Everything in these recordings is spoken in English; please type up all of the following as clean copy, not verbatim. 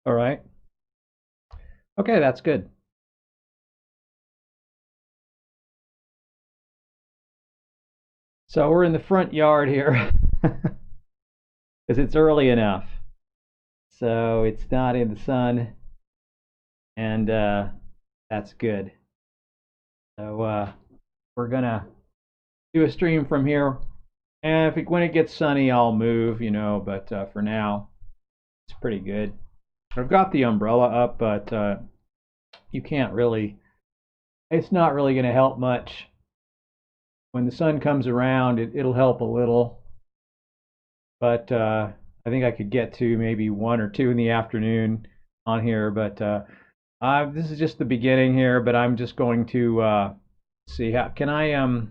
All right. Okay, that's good. So we're in the front yard here because it's early enough. So it's not in the sun, and that's good. So we're gonna do a stream from here. And when it gets sunny, I'll move, but for now, it's pretty good. I've got the umbrella up, but you can't really, it's not really going to help much. When the sun comes around, it'll help a little, but I think I could get to maybe 1 or 2 in the afternoon on here, but this is just the beginning here, but I'm just going to see how, can I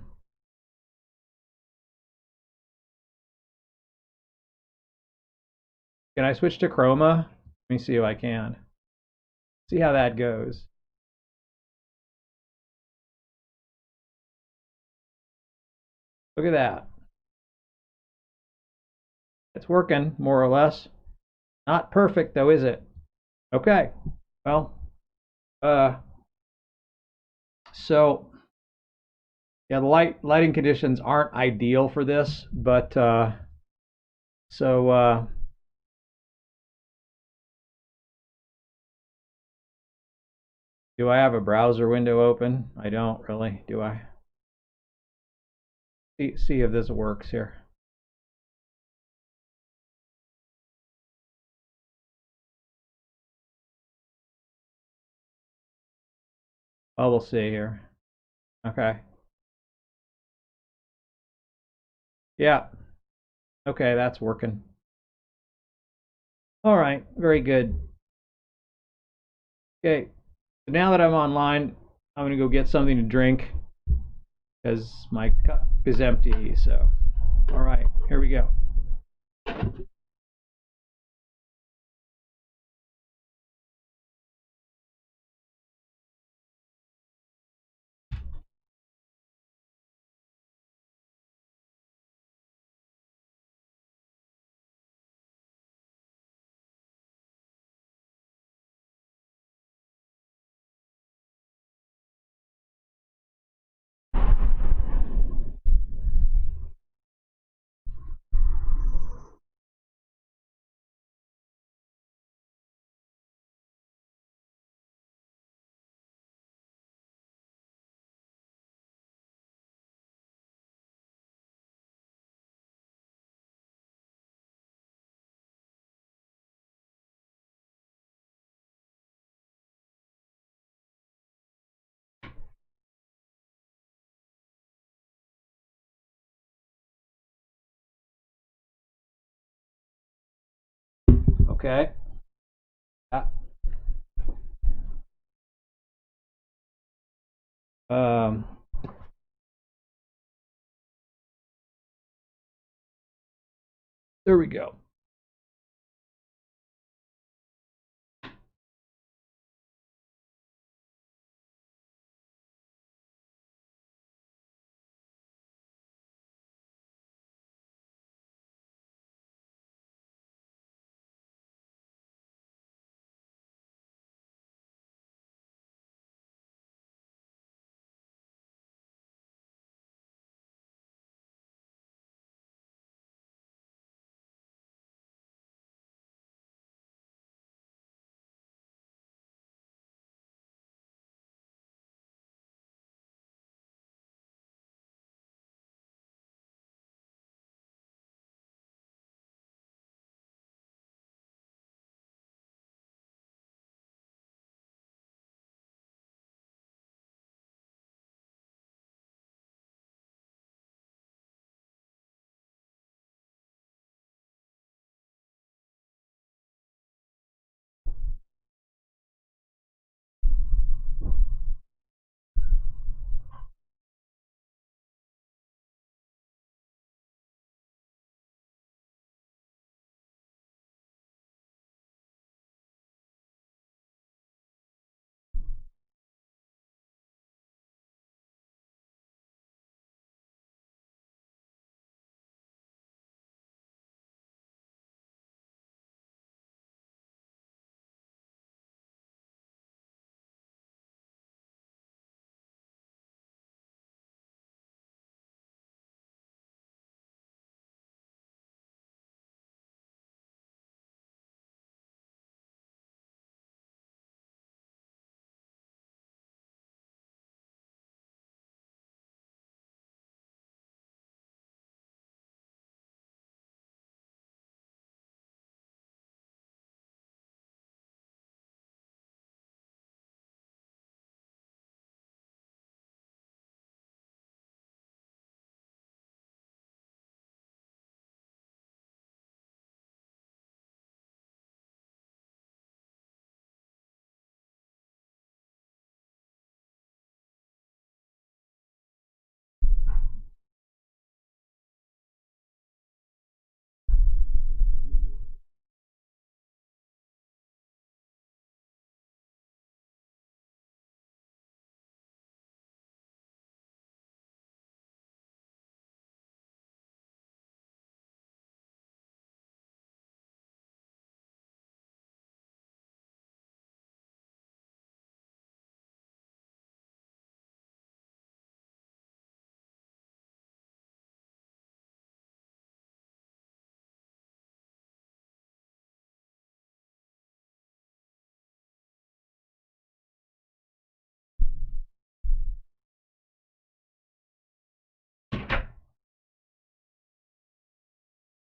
switch to chroma? Let me see if I can. See how that goes. Look at that. It's working, more or less. Not perfect, though, is it? Okay. Well, uh, so yeah, the lighting conditions aren't ideal for this, but so do I have a browser window open? I don't really, do I? See if this works here. Oh, we'll see here. Okay. Yeah. Okay, that's working. All right, very good. Okay, so now that I'm online, I'm gonna go get something to drink because my cup is empty. So, all right, here we go. Okay. Uh, Um, there we go.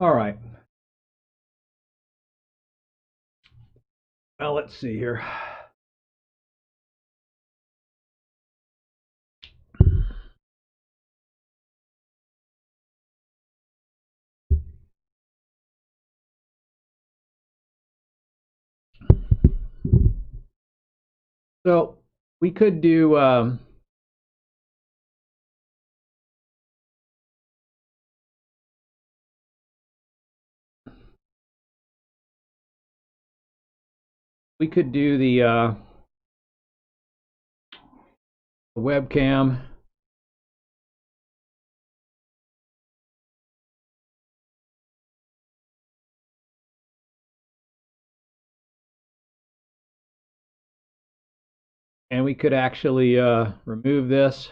All right. Well, let's see here. So we could do the webcam. And we could actually remove this.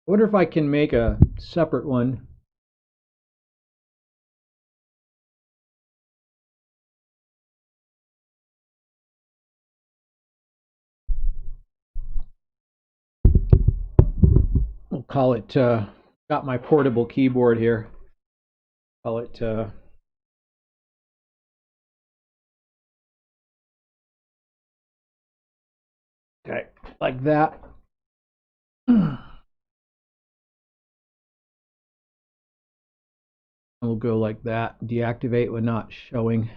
I wonder if I can make a separate one. We'll call it, got my portable keyboard here. Call it, okay, like that. We'll go like that. Deactivate when not showing.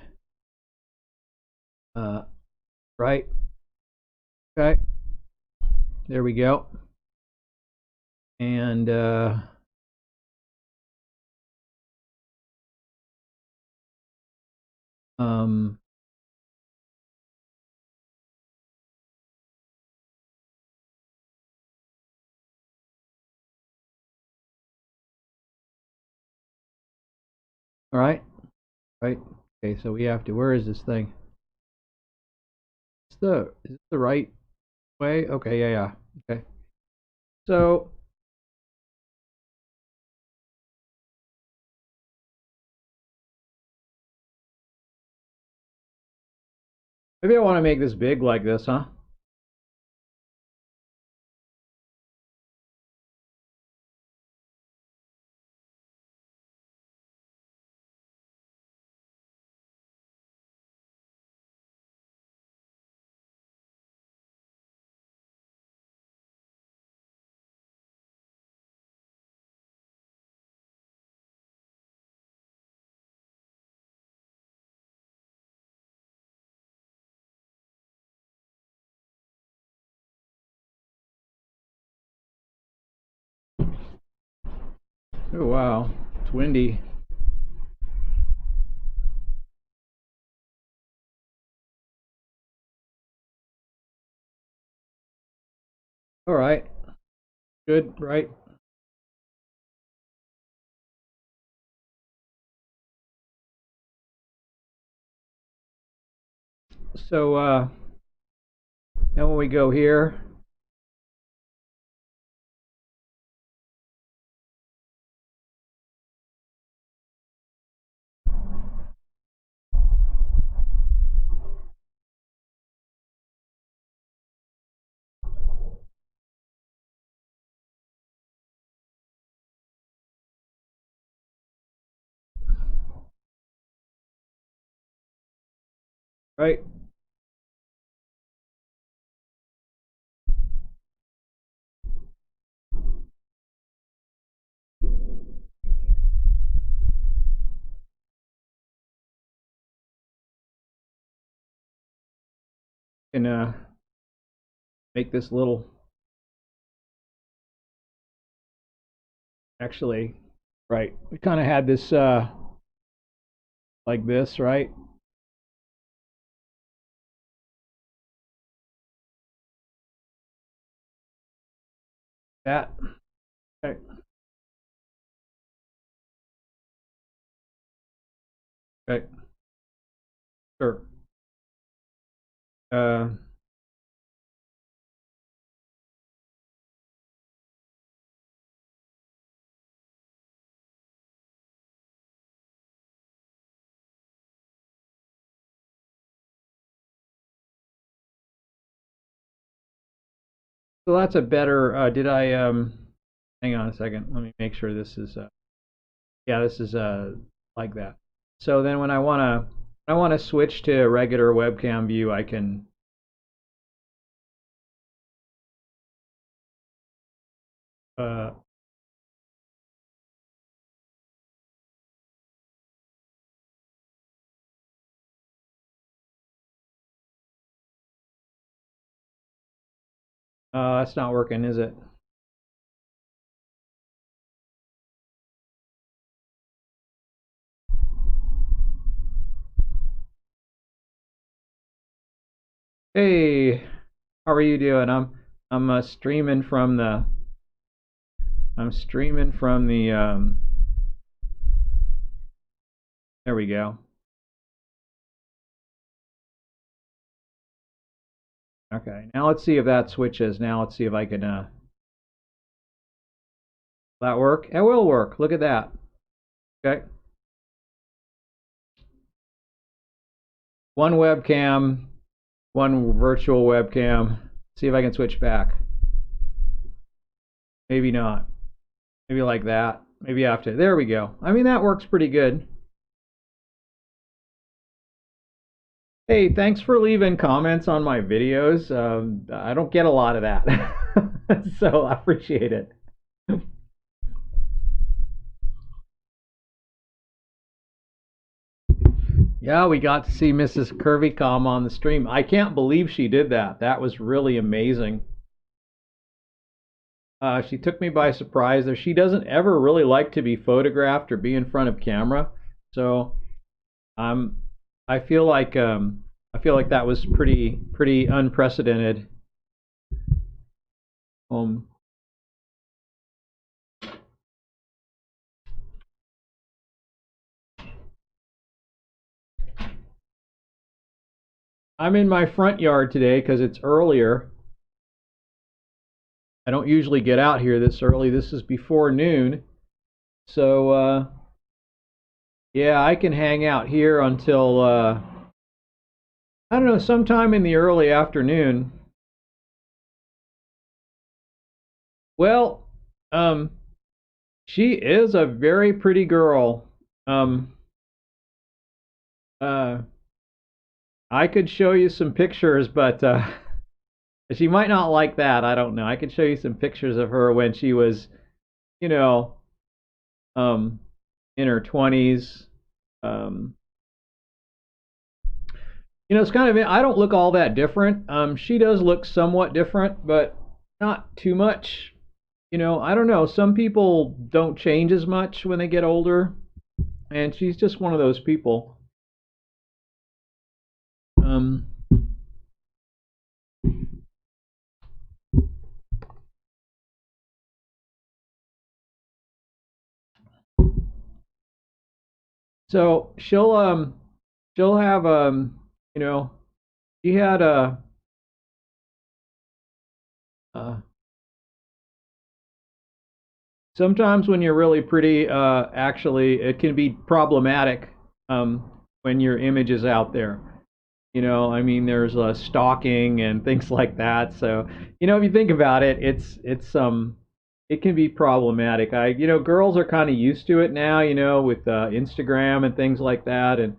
Right. Okay. There we go. And um, all right. Right. Okay. So we have to. Where is this thing? Is it the right way? Okay. Yeah. Yeah. Okay. So maybe I want to make this big like this, huh? Oh wow, it's windy. All right. Good. Right. So now when we go here, right? And make this little Actually, right. We kind of had this like this, right? That. Okay. Okay. Sure. Uh, so that's a better. Did I? Hang on a second. Let me make sure this is. Yeah, this is like that. So then when I wanna switch to regular webcam view, I can. Uh, that's not working, is it? Hey, how are you doing? I'm streaming from the. I'm streaming from the. There we go. Okay, now let's see if that switches. Now let's see if I can. That work? It will work. Look at that. Okay. One webcam, one virtual webcam. See if I can switch back. Maybe not. Maybe like that. Maybe after. There we go. I mean, that works pretty good. Hey, thanks for leaving comments on my videos. I don't get a lot of that. So I appreciate it. Yeah, we got to see Mrs. Curvycom on the stream. I can't believe she did that. That was really amazing. She took me by surprise there. She doesn't ever really like to be photographed or be in front of camera. So I'm I I feel like that was pretty unprecedented. Um I'm in my front yard today because it's earlier. I don't usually get out here this early. This is before noon. So yeah, I can hang out here until I don't know, sometime in the early afternoon. Well, um she is a very pretty girl. Um uh I could show you some pictures, but she might not like that. I don't know. I could show you some pictures of her when she was, you know, um, in her 20s. Um, it's kind of, I don't look all that different. She does look somewhat different, but not too much. I don't know. Some people don't change as much when they get older, and she's just one of those people. Um, so she'll have you know, she had a sometimes when you're really pretty, actually, it can be problematic when your image is out there. I mean, there's stalking and things like that. So, if you think about it, it can be problematic. Girls are kind of used to it now, with Instagram and things like that, and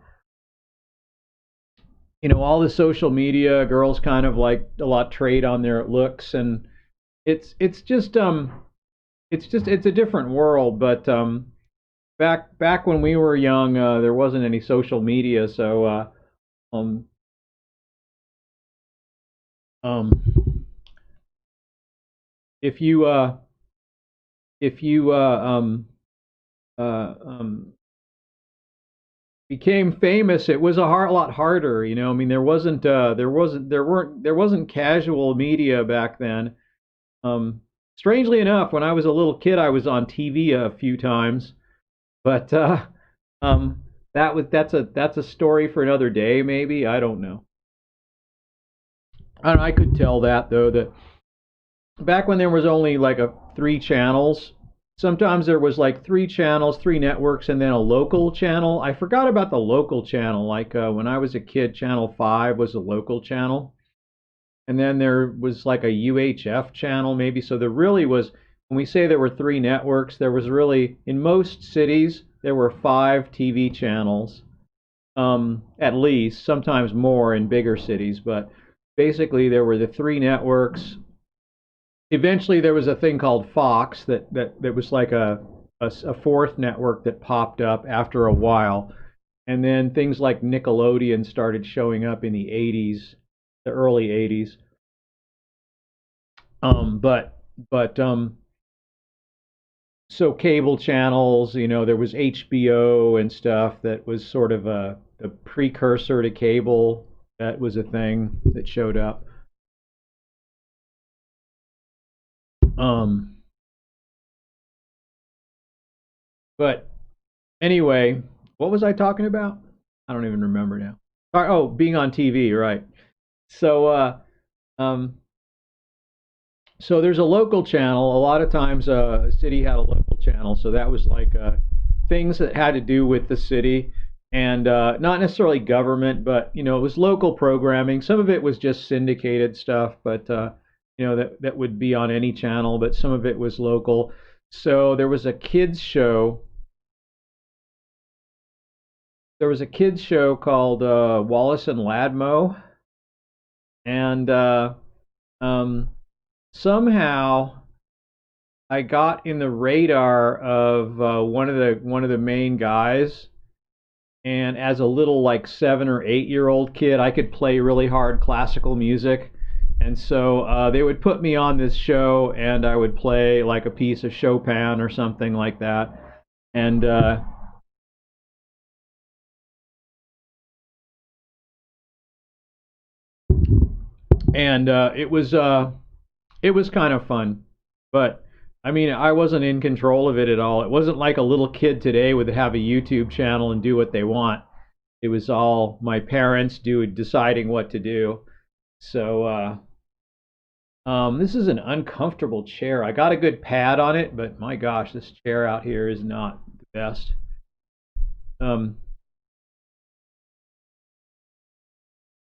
all the social media. Girls kind of like a lot trade on their looks, and it's just it's a different world. But back when we were young, there wasn't any social media, so um um if you if you uh, um, became famous, it was a lot harder. You know, I mean, there wasn't casual media back then. Um, Strangely enough, when I was a little kid, I was on TV a few times, but um, that's a story for another day, maybe. I don't know. I could tell that though that back when there was only like a three channels, sometimes there was like three channels, three networks, and then a local channel. I forgot about the local channel. Like when I was a kid, Channel 5 was a local channel, and then there was like a UHF channel maybe. So there really was, when we say there were three networks, there was really, in most cities there were five TV channels, at least, sometimes more in bigger cities, but basically there were the three networks. Eventually there was a thing called Fox that was like a fourth network that popped up after a while, and then things like Nickelodeon started showing up in the 80s, the early 80s. But so cable channels, you know, there was HBO and stuff that was sort of a precursor to cable. That was a thing that showed up. Um, but anyway, what was I talking about? I don't even remember now. Oh, being on TV, right? So, um, so there's a local channel. A lot of times, a city had a local channel, so that was like things that had to do with the city, and not necessarily government, but you know, it was local programming. Some of it was just syndicated stuff, but you know, that would be on any channel, but some of it was local. So there was a kids show called Wallace and Ladmo, and um, somehow I got in the radar of one of the main guys. And as a little like 7 or 8 year old kid, I could play really hard classical music. And so they would put me on this show, and I would play like a piece of Chopin or something like that. And it was kind of fun, but I mean, I wasn't in control of it at all. It wasn't like a little kid today would have a YouTube channel and do what they want. It was all my parents deciding what to do. So this is an uncomfortable chair. I got a good pad on it, but my gosh, this chair out here is not the best. Um,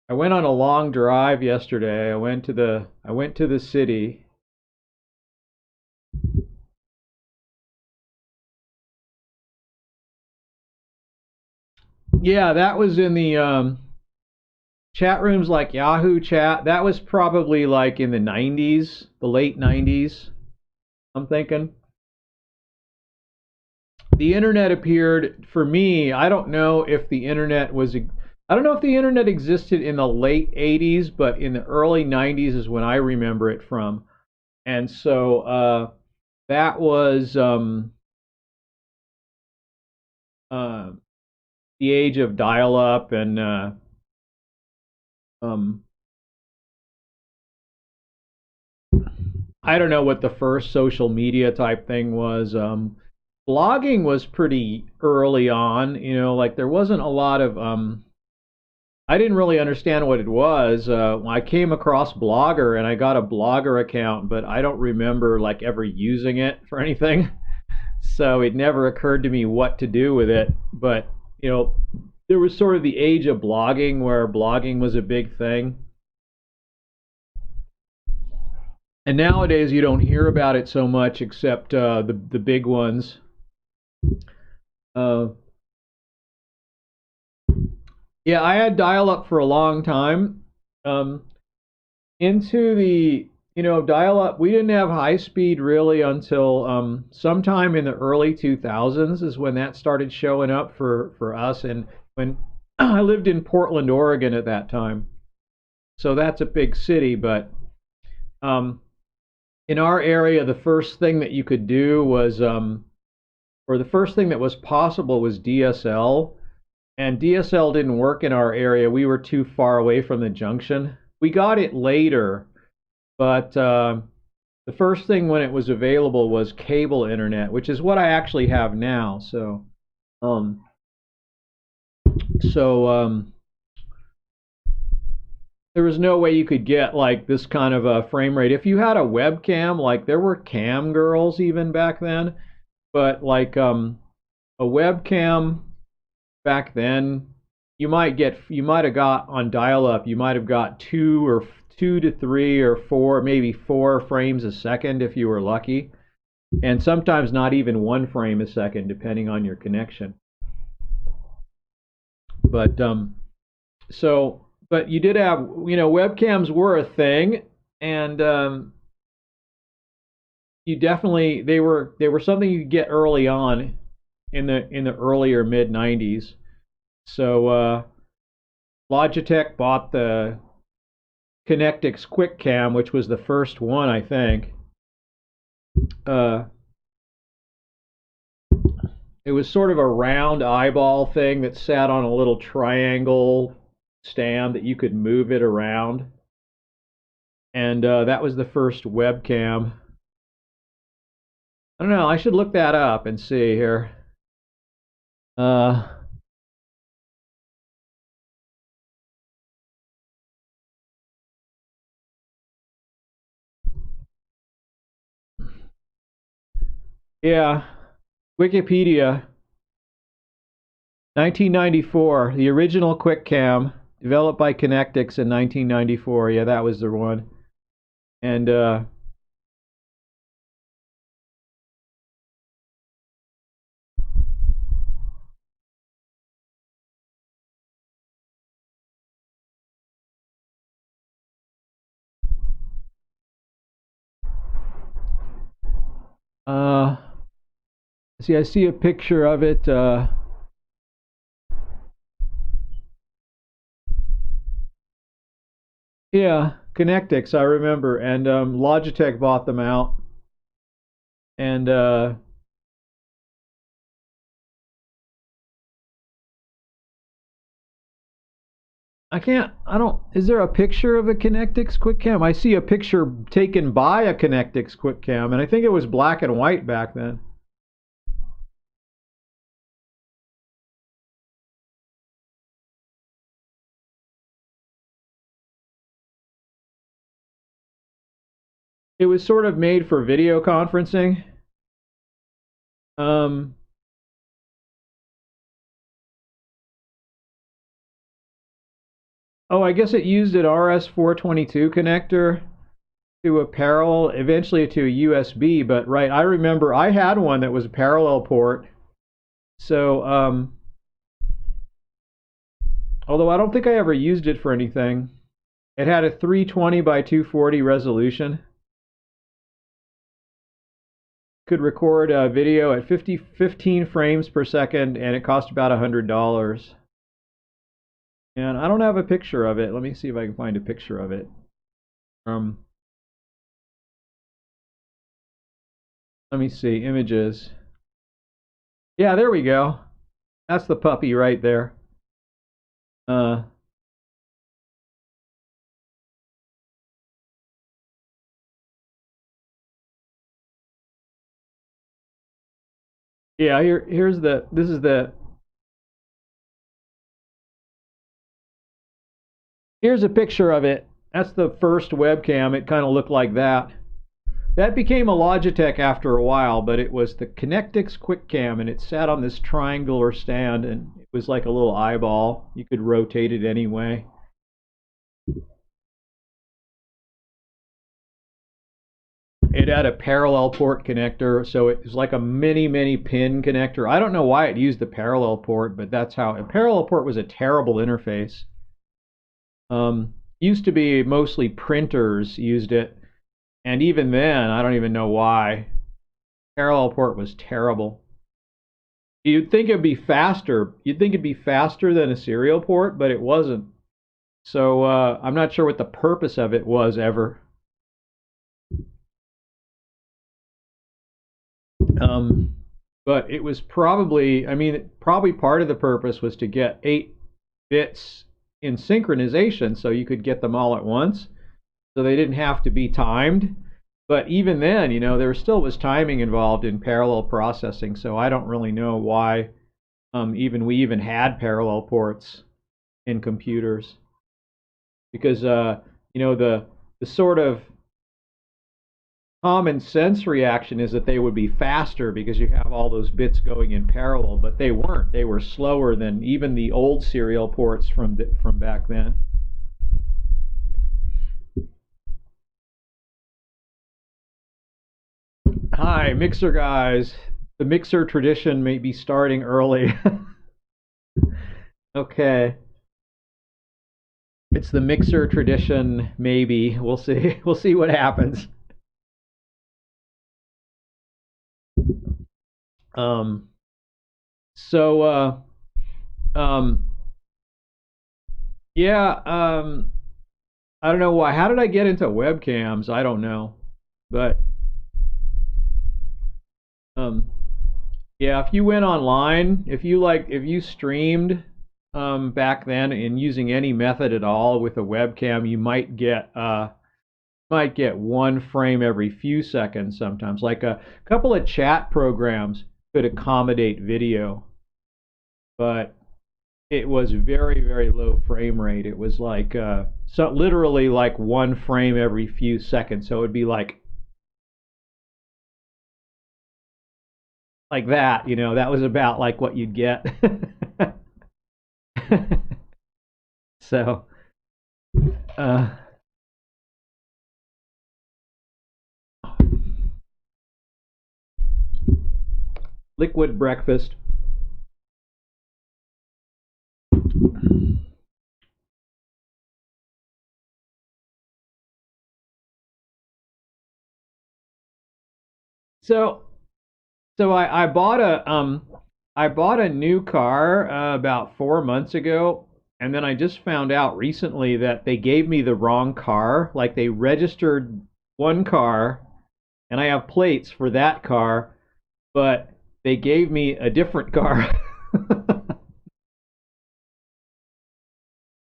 I went on a long drive yesterday. I went to the city. Yeah, that was in the chat rooms like Yahoo Chat. That was probably like in the 90s, the late 90s, I'm thinking. The internet appeared for me. I don't know if the internet existed in the late 80s, but in the early 90s is when I remember it from. And so that was uh, the age of dial up, and um, I don't know what the first social media type thing was. Blogging was pretty early on, you know, like there wasn't a lot of I didn't really understand what it was. I came across Blogger and I got a Blogger account, but I don't remember like ever using it for anything. So it never occurred to me what to do with it. But, you know, there was sort of the age of blogging where blogging was a big thing. And nowadays you don't hear about it so much except the big ones. Uh, yeah, I had dial up for a long time. Um, into the you know, dial up, we didn't have high speed really until sometime in the early 2000s is when that started showing up for us, and when I lived in Portland, Oregon at that time. So that's a big city, but um in our area, the first thing that you could do was, or the first thing that was possible was DSL. And DSL didn't work in our area. We were too far away from the junction. We got it later, but the first thing when it was available was cable internet, which is what I actually have now. Um, so there was no way you could get like this kind of a frame rate. If you had a webcam, like there were cam girls even back then, but like a webcam back then, you might have got on dial-up, you might have got 2 to 3 or 4, maybe 4 frames a second if you were lucky, and sometimes not even 1 frame a second depending on your connection. But but you did have, webcams were a thing, and you definitely they were something you could get early on in the earlier mid 90s. So Logitech bought the Connectix QuickCam, which was the first one, I think. It was sort of a round eyeball thing that sat on a little triangle stand that you could move it around. And that was the first webcam. I don't know, I should look that up and see here. Yeah, Wikipedia, 1994, the original QuickCam, developed by Connectix in 1994. Yeah, that was the one. And see, I see a picture of it. Yeah, Connectix, I remember, and Logitech bought them out, and is there a picture of a Connectix QuickCam? I see a picture taken by a Connectix QuickCam, and I think it was black and white back then. It was sort of made for video conferencing. Um, oh, I guess it used an RS-422 connector to a parallel, eventually to a USB. But right, I remember I had one that was a parallel port. So, although I don't think I ever used it for anything, it had a 320 by 240 resolution. Could record a video at 15 frames per second, and it cost about $100. And I don't have a picture of it. Let me see if I can find a picture of it. Let me see, images. Yeah, there we go. That's the puppy right there. Yeah, here's here's a picture of it. That's the first webcam. It kind of looked like that. That became a Logitech after a while, but it was the Connectix QuickCam, and it sat on this triangular stand, and it was like a little eyeball. You could rotate it anyway. It had a parallel port connector, so it was like a mini pin connector. I don't know why it used the parallel port, but that's how. A parallel port was a terrible interface. Used to be mostly printers used it, and even then, I don't even know why. Parallel port was terrible. You'd think it'd be faster. You'd think it'd be faster than a serial port, but it wasn't. So I'm not sure what the purpose of it was ever. But it was probably, I mean, probably part of the purpose was to get 8 bits in synchronization so you could get them all at once. So they didn't have to be timed. But even then, there still was timing involved in parallel processing. So I don't really know why we even had parallel ports in computers. Because, the sort of common sense reaction is that they would be faster because you have all those bits going in parallel, but they weren't. They were slower than even the old serial ports from back then. Hi, mixer guys. The mixer tradition may be starting early. Okay. It's the mixer tradition, maybe. We'll see. We'll see what happens. Um, so, um, yeah, I don't know why. How did I get into webcams? I don't know. But, um, yeah, if you went online, if you streamed, back then and using any method at all with a webcam, you might get one frame every few seconds sometimes. Like a couple of chat programs could accommodate video, but it was very, very low frame rate. It was like so literally like one frame every few seconds. So it would be like that, that was about like what you'd get. So uh liquid breakfast. So so I bought a new car about 4 months ago, and then I just found out recently that they gave me the wrong car. Like they registered one car, and I have plates for that car, but they gave me a different car.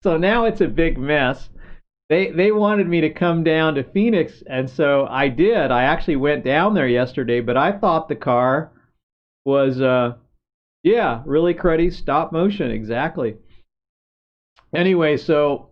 So now it's a big mess. They wanted me to come down to Phoenix, and so I did. I actually went down there yesterday, but I thought the car was yeah, really cruddy stop motion, exactly. Anyway, so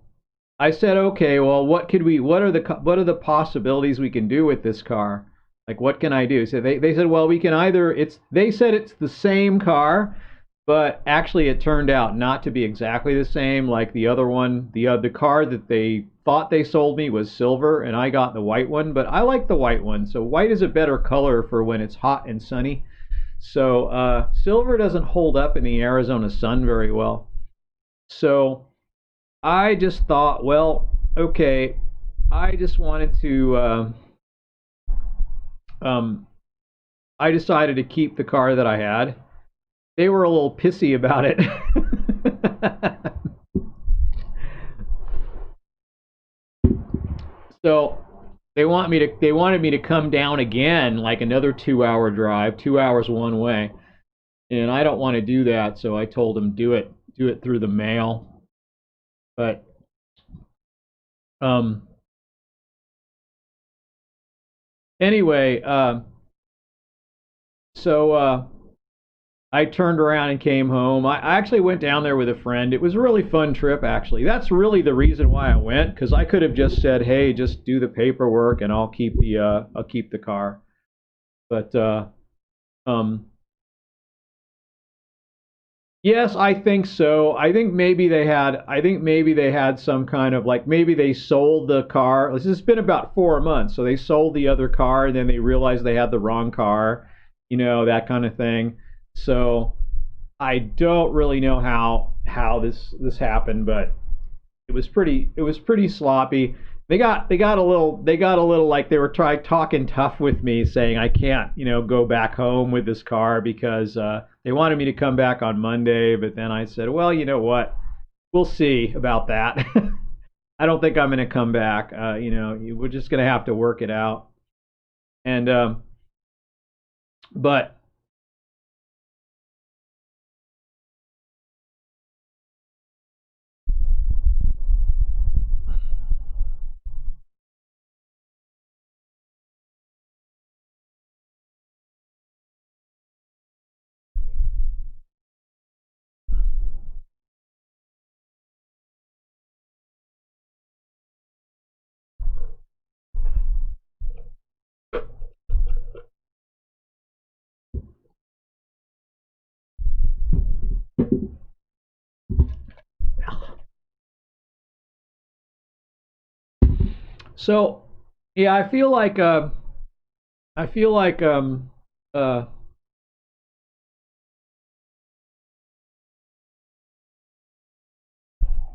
I said, okay, well, what are the possibilities we can do with this car? Like, what can I do? So they said, well, we can either, they said it's the same car, but actually it turned out not to be exactly the same. Like the other one, the car that they thought they sold me was silver, and I got the white one, but I like the white one. So white is a better color for when it's hot and sunny. So silver doesn't hold up in the Arizona sun very well. So I just thought, well, okay, I just wanted to. Um, I decided to keep the car that I had. They were a little pissy about it. So they wanted me to come down again, like another 2 hour drive, 2 hours one way, and I don't want to do that. So I told them do it through the mail. But um, anyway, so I turned around and came home. I actually went down there with a friend. It was a really fun trip, actually. That's really the reason why I went, because I could have just said, "Hey, just do the paperwork, and I'll keep the car." But um, yes, I think so. I think maybe they had some kind of like maybe they sold the car. It's been about 4 months, so they sold the other car, and then they realized they had the wrong car, that kind of thing. So I don't really know how this happened, but it was pretty sloppy. They got a little like they were trying talking tough with me, saying I can't go back home with this car because they wanted me to come back on Monday, but then I said, well, you know what, we'll see about that. I don't think I'm going to come back. We're just going to have to work it out. And but So yeah, I feel like uh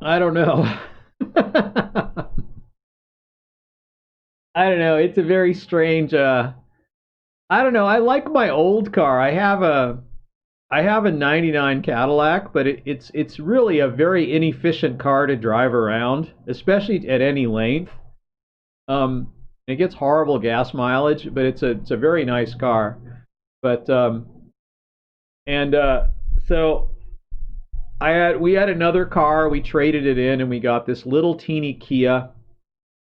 I don't know. I don't know. It's a very strange I don't know. I like my old car. I have a 99 Cadillac, but it's really a very inefficient car to drive around, especially at any length. It gets horrible gas mileage, but it's a very nice car. But and so we had another car. We traded it in, and we got this little teeny Kia.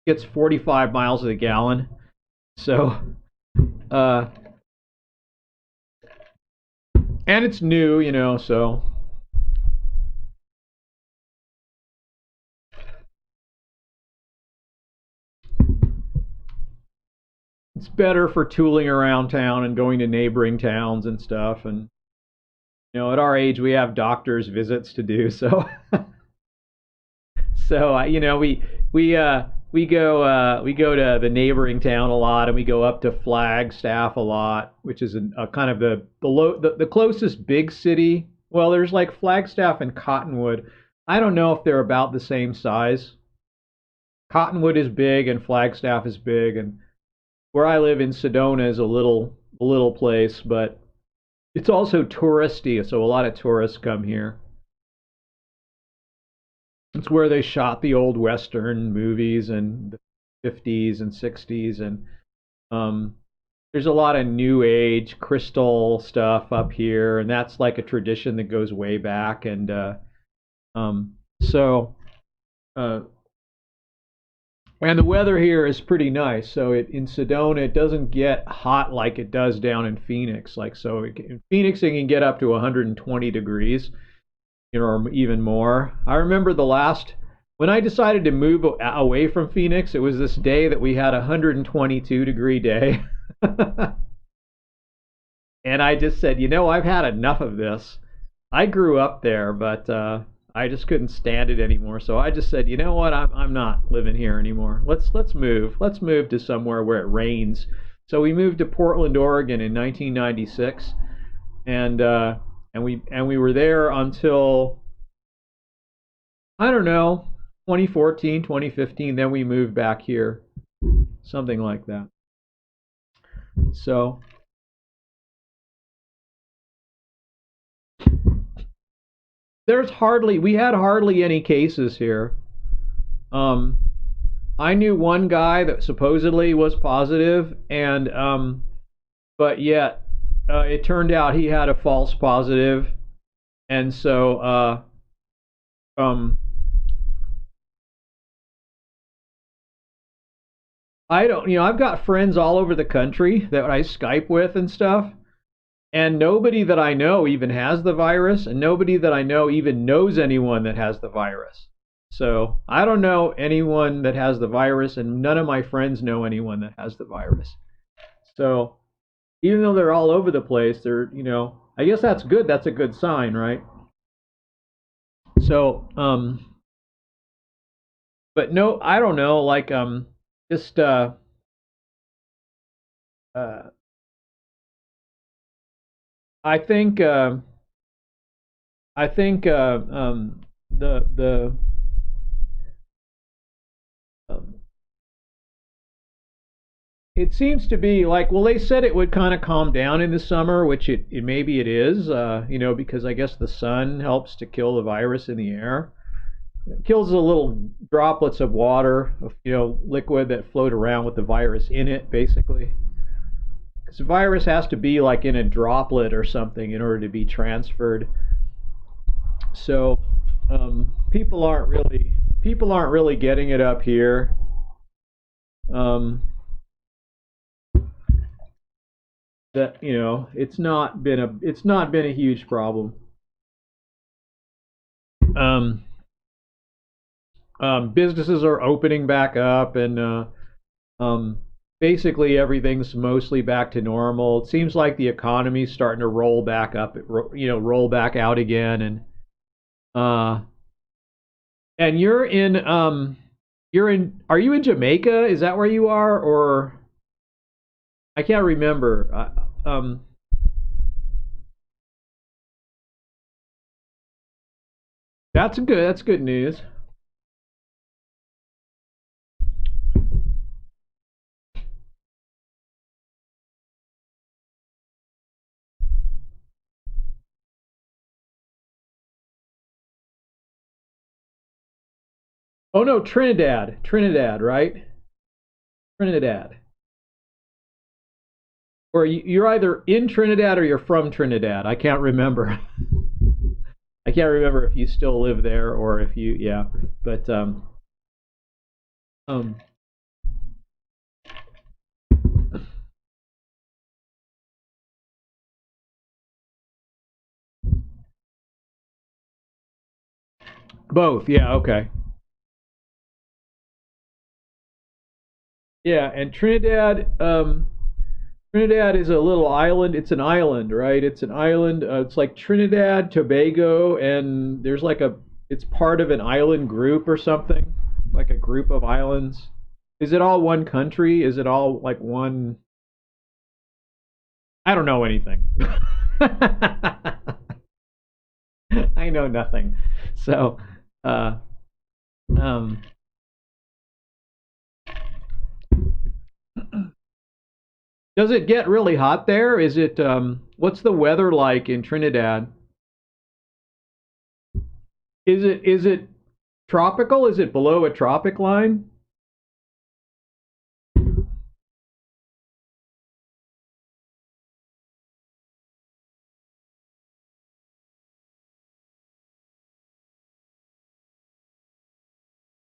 Gets 45 miles a gallon. So uh, and it's new, you know. So it's better for tooling around town and going to neighboring towns and stuff. And you know, at our age, we have doctors' visits to do. So you know, we go to the neighboring town a lot, and we go up to Flagstaff a lot, which is a kind of the closest big city. Well, there's like Flagstaff and Cottonwood. I don't know if they're about the same size. Cottonwood is big and Flagstaff is big, and where I live in Sedona is a little place, but it's also touristy, so a lot of tourists come here. It's where they shot the old Western movies in the 50s and 60s, and um, there's a lot of New Age crystal stuff up here, and that's like a tradition that goes way back. And um, so, uh, and the weather here is pretty nice. So in Sedona, it doesn't get hot like it does down in Phoenix. Like so, in Phoenix, it can get up to 120 degrees, you know, or even more. I remember the last when I decided to move away from Phoenix, it was this day that we had a 122-degree day. And I just said, you know, I've had enough of this. I grew up there, but I just couldn't stand it anymore. So I just said, you know what, I'm not living here anymore. Let's move. Let's move to somewhere where it rains. So we moved to Portland, Oregon in 1996, and we were there until I don't know 2014, 2015. Then we moved back here, something like that. So we had hardly any cases here. Um, I knew one guy that supposedly was positive, and but yet it turned out he had a false positive, and so um, I don't, you know, I've got friends all over the country that I Skype with and stuff, and nobody that I know even has the virus, and nobody that I know even knows anyone that has the virus. So I don't know anyone that has the virus, and none of my friends know anyone that has the virus. So even though they're all over the place, they're, you know, I guess that's good. That's a good sign, right? So, but no, I don't know. Like, just uh, I think, I think, the um, it seems to be like, well, they said it would kind of calm down in the summer, which it maybe it is, you know, because I guess the sun helps to kill the virus in the air. It kills the little droplets of water, of, you know, liquid that float around with the virus in it, basically. Because the virus has to be like in a droplet or something in order to be transferred. So people aren't really getting it up here. Um, that you know, it's not been a huge problem. Um, Businesses are opening back up, and um, basically everything's mostly back to normal. It seems like the economy's starting to roll back up, you know, roll back out again, uh, and Are you in Jamaica? Is that where you are? Or I can't remember. That's good news. Oh no, Trinidad, right? Trinidad. Or you're either in Trinidad or you're from Trinidad. I can't remember. I can't remember if you still live there or if you, yeah. But um, both. Yeah. Okay. Yeah. And Trinidad is a little island. It's an island, right? It's an island. It's like Trinidad, Tobago, and there's like a. It's part of an island group or something, like a group of islands. Is it all one country? Is it all like one? I don't know anything. I know nothing. So, uh, um, does it get really hot there? Is it? What's the weather like in Trinidad? Is it tropical? Is it below a tropic line?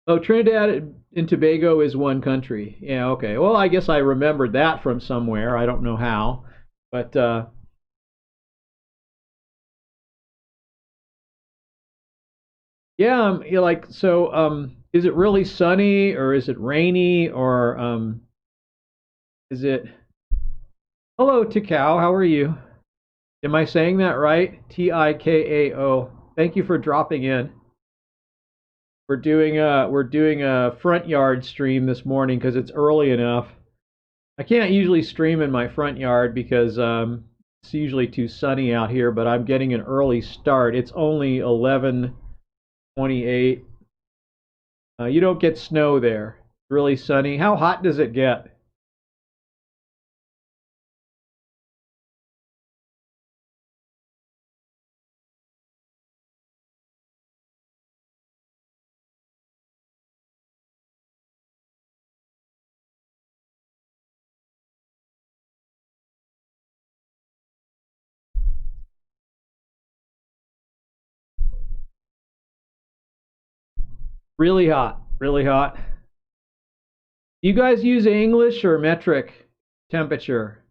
Oh, Trinidad and Tobago is one country. Yeah, okay. Well, I guess I remembered that from somewhere. I don't know how, but yeah, you like so. Is it really sunny or is it rainy or is it? Hello, Tikao. How are you? Am I saying that right? Tikao. Thank you for dropping in. We're doing a front yard stream this morning because it's early enough. I can't usually stream in my front yard because it's usually too sunny out here, but I'm getting an early start. It's only 11:28. You don't get snow there. It's really sunny. How hot does it get? Really hot. Really hot. You guys use English or metric temperature?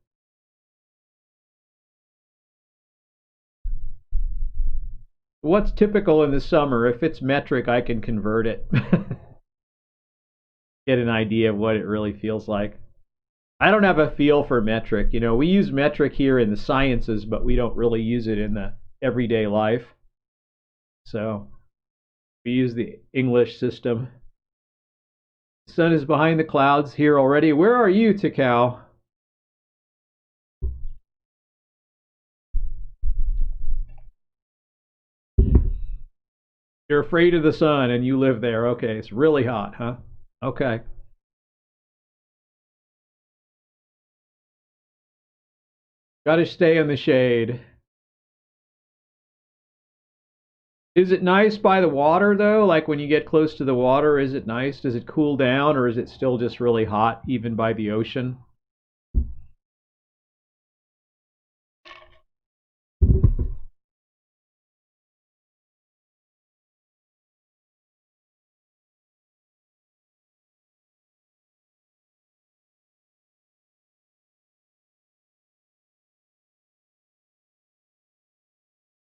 What's typical in the summer? If it's metric, I can convert it. Get an idea of what it really feels like. I don't have a feel for metric. We use metric here in the sciences, but we don't really use it in the everyday life. So we use the English system. The sun is behind the clouds here already. Where are you, Tikal? You're afraid of the sun and you live there. Okay, it's really hot, huh? Okay. Got to stay in the shade. Is it nice by the water though? Like when you get close to the water, is it nice? Does it cool down or is it still just really hot even by the ocean?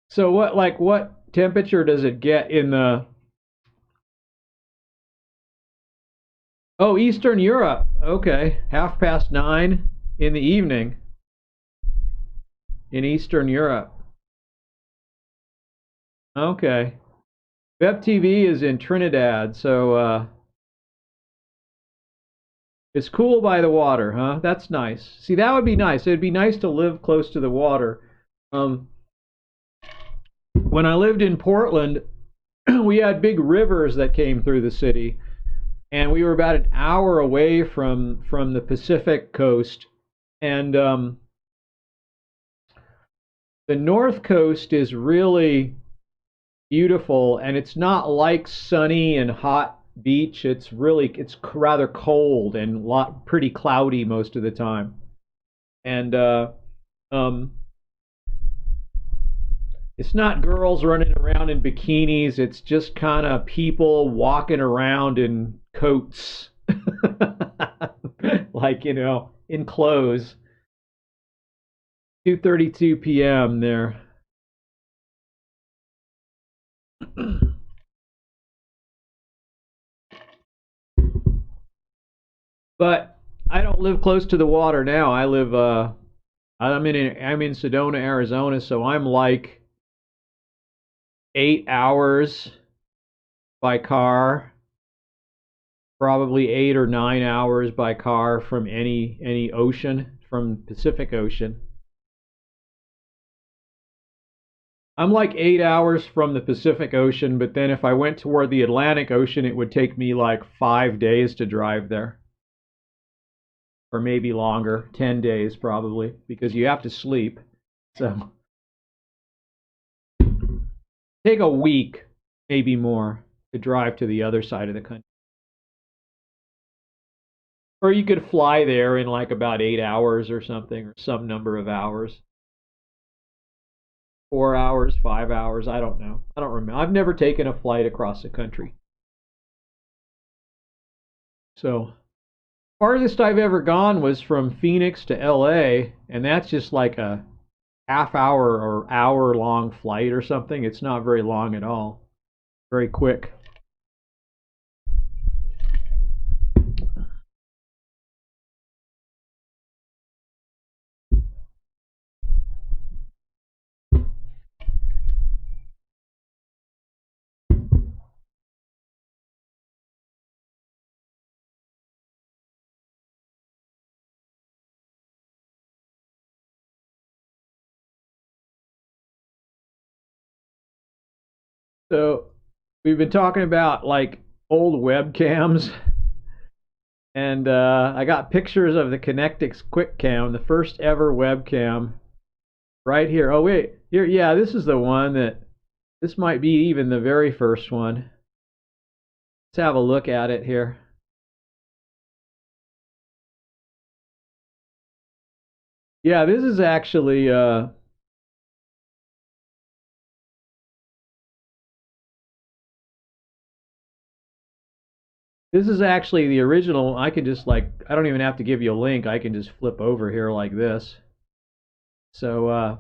So what temperature does it get in the Oh, Eastern Europe. Okay. 9:30 in the evening in Eastern Europe. Okay. Web TV is in Trinidad, so It's cool by the water, huh? That's nice. See, that would be nice. It'd be nice to live close to the water. Um, when I lived in Portland, we had big rivers that came through the city, and we were about an hour away from the Pacific coast. And the North Coast is really beautiful, and it's not like sunny and hot beach. It's rather cold and pretty cloudy most of the time. And um, it's not girls running around in bikinis. It's just kind of people walking around in coats, like in clothes. 2:32 p.m. there. But I don't live close to the water now. I'm in Sedona, Arizona, so I'm like 8 hours by car, probably 8 or 9 hours by car from any ocean, from Pacific Ocean. I'm like 8 hours from the Pacific Ocean, but then if I went toward the Atlantic Ocean, it would take me like 5 days to drive there, or maybe longer, 10 days probably, because you have to sleep. So take a week, maybe more, to drive to the other side of the country. Or you could fly there in like about 8 hours or something, or some number of hours. 4 hours, 5 hours, I don't know. I don't remember. I've never taken a flight across the country. So farthest I've ever gone was from Phoenix to LA, and that's just like a half hour or hour long flight or something. It's not very long at all. Very quick. So we've been talking about like old webcams, and I got pictures of the Connectix QuickCam, the first ever webcam, right here. Oh wait, here, yeah, this is the one that. This might be even the very first one. Let's have a look at it here. Yeah, this is actually the original. I can just like I don't even have to give you a link. I can just flip over here like this. So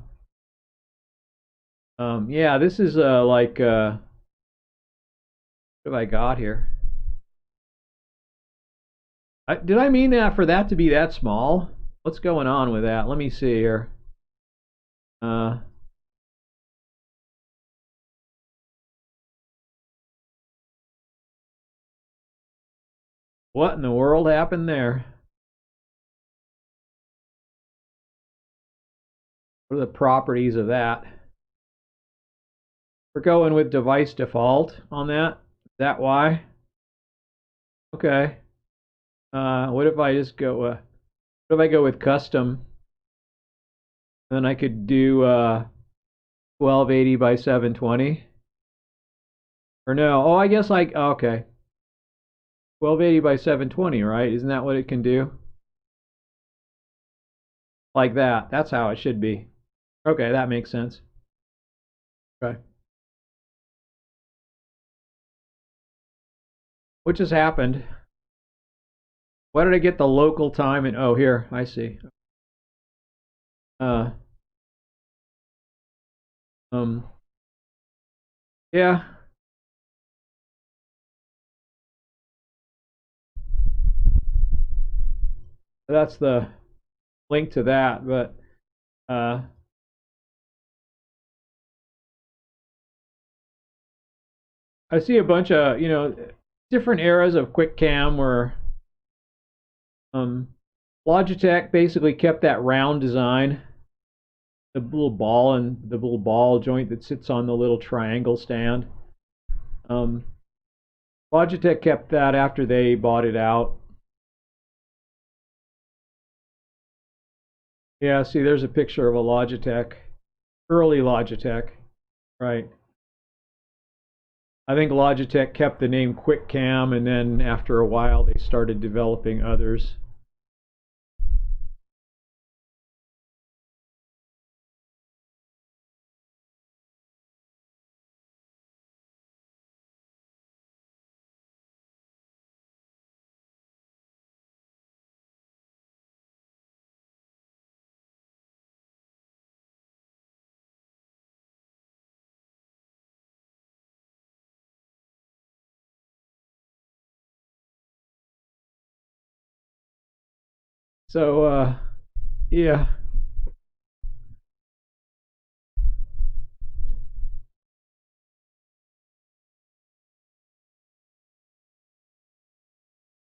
yeah, this is like what have I got here? Did I mean that for that to be that small? What's going on with that? Let me see here. Uh, what in the world happened there? What are the properties of that? We're going with device default on that. Is that why? Okay. What if I just go? What if I go with custom? Then I could do 1280 by 720. Or no? Oh, I guess like okay. 1280 by 720, right? Isn't that what it can do? Like that. That's how it should be. Okay, that makes sense. Okay. What just happened? Why did I get the local time? And oh, here I see. Uh, um, yeah. That's the link to that, but uh, I see a bunch of different eras of QuickCam where Um, Logitech basically kept that round design, the little ball and the little ball joint that sits on the little triangle stand. Um, Logitech kept that after they bought it out. Yeah, see, there's a picture of a Logitech, early Logitech, right? I think Logitech kept the name QuickCam, and then after a while they started developing others. So, yeah.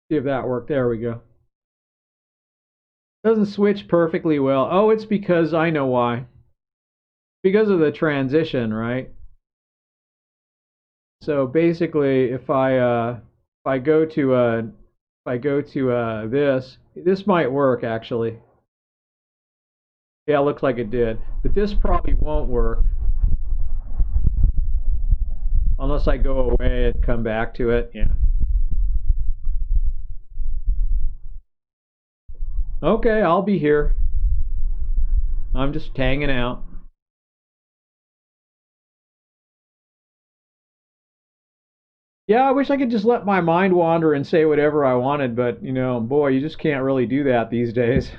See if that worked. There we go. Doesn't switch perfectly well. Oh, it's because I know why. Because of the transition, right? So basically, if I go to this might work actually. Yeah, it looks like it did. But this probably won't work unless I go away and come back to it. Yeah. Okay, I'll be here. I'm just hanging out. Yeah, I wish I could just let my mind wander and say whatever I wanted, but boy, you just can't really do that these days.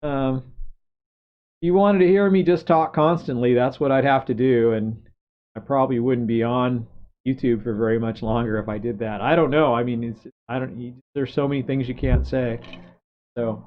Um, you wanted to hear me just talk constantly, that's what I'd have to do, and I probably wouldn't be on YouTube for very much longer if I did that. I don't know. I mean, I don't. There's so many things you can't say. So,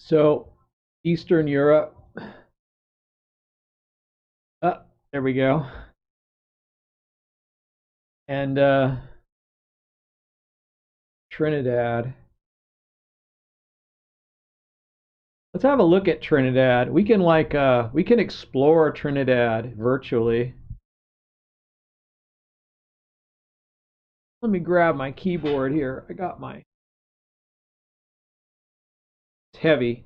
so Eastern Europe. There we go. And Trinidad. Let's have a look at Trinidad. We can explore Trinidad virtually. Let me grab my keyboard here. I got my it's heavy.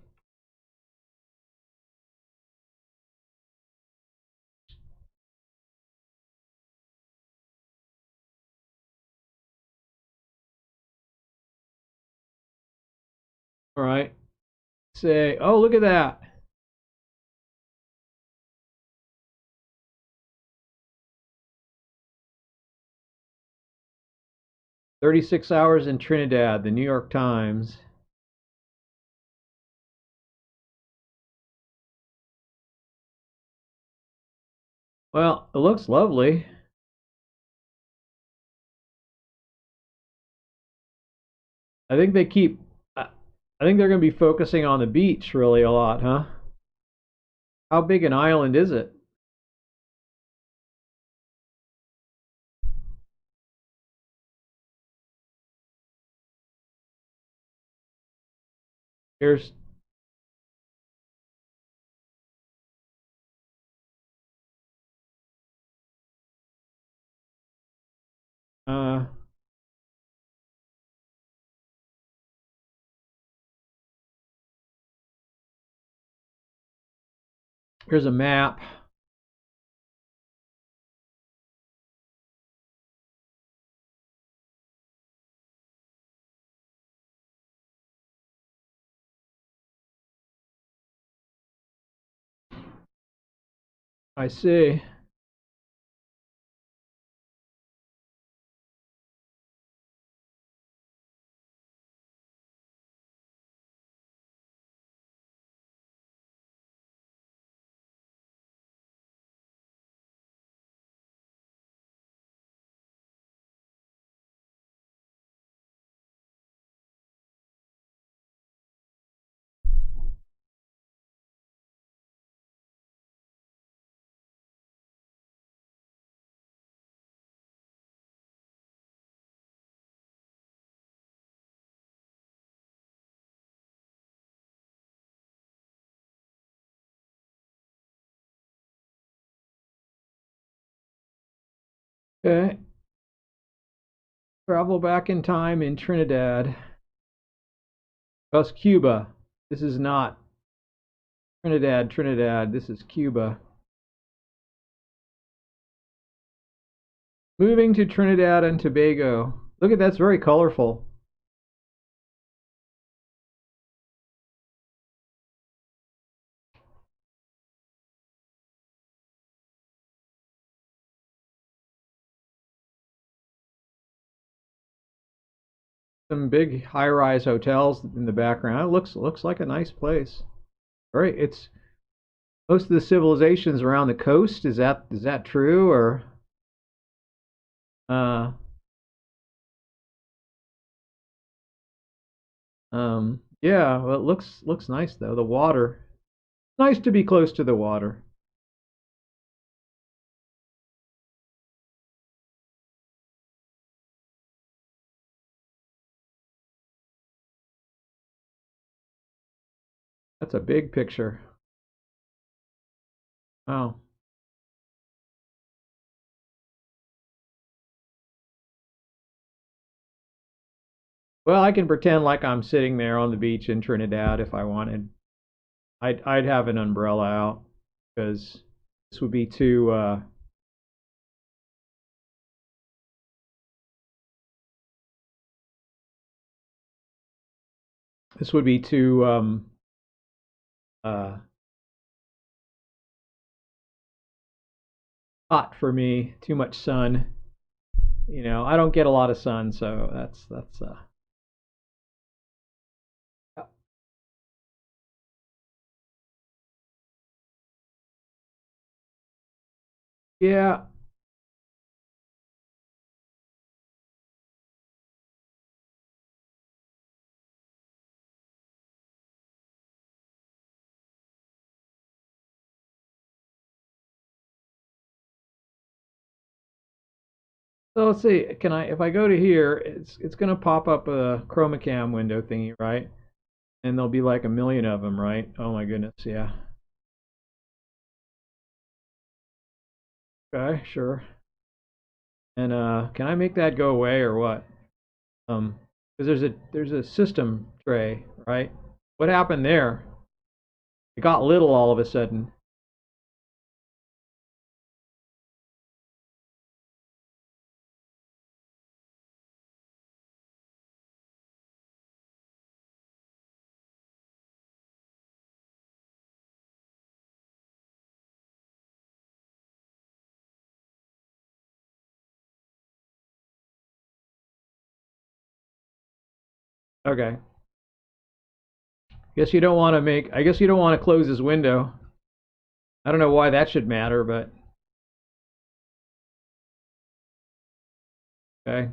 All right. Say, oh, look at that. 36 hours in Trinidad, the New York Times. Well, it looks lovely. I think they keep I think they're going to be focusing on the beach really a lot, huh? How big an island is it? Here's uh here's a map. I see. Okay. Travel back in time in Trinidad. That's Cuba. This is not Trinidad. This is Cuba. Moving to Trinidad and Tobago. Look at that's very colorful. Some big high-rise hotels in the background. It looks like a nice place. All right, it's most of the civilizations around the coast. Is that true or uh yeah, well it looks nice though. The water. Nice to be close to the water. That's a big picture. Oh. Well, I can pretend like I'm sitting there on the beach in Trinidad if I wanted. I'd have an umbrella out because this would be too this would be too uh hot for me. Too much sun. I don't get a lot of sun, so that's yeah. So let's see. Can I, if I go to here, it's gonna pop up a chroma cam window thingy, right? And there'll be like a million of them, right? Oh my goodness, yeah. Okay, sure. And can I make that go away or what? Because there's a system tray, right? What happened there? It got little all of a sudden. Okay. Guess you don't want to make. I guess you don't want to close this window. I don't know why that should matter, but okay.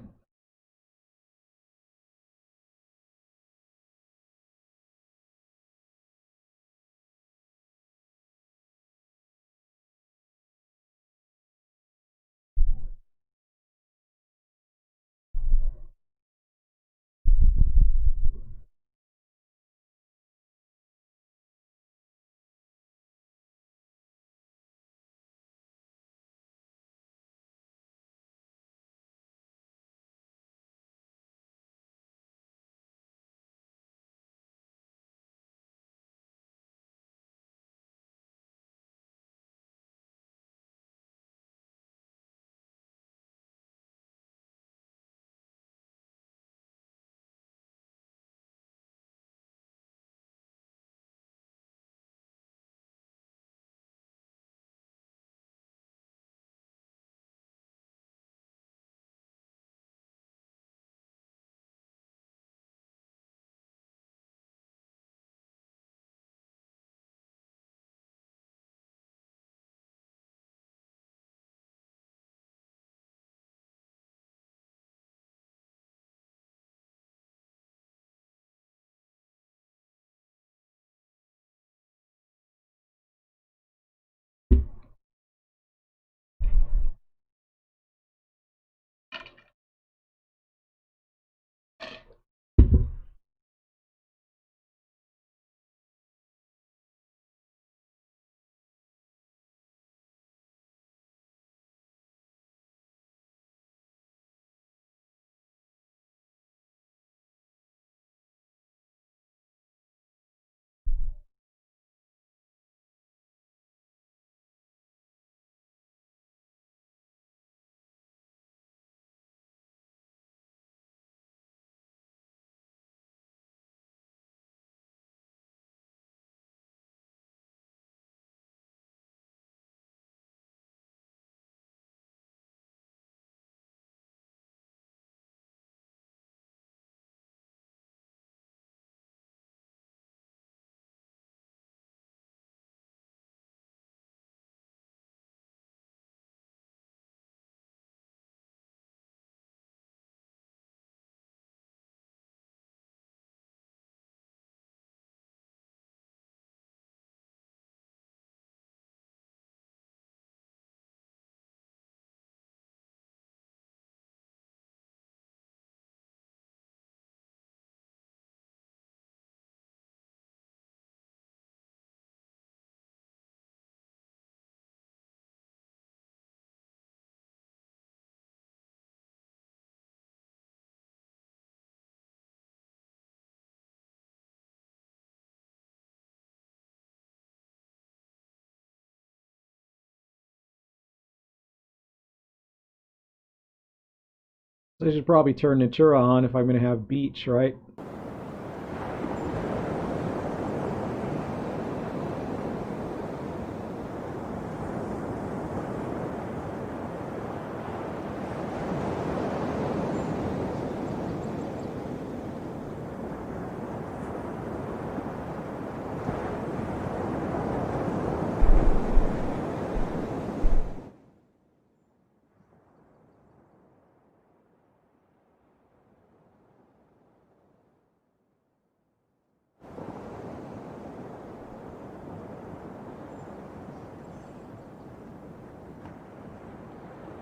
I should probably turn Natura on if I'm going to have beach, right?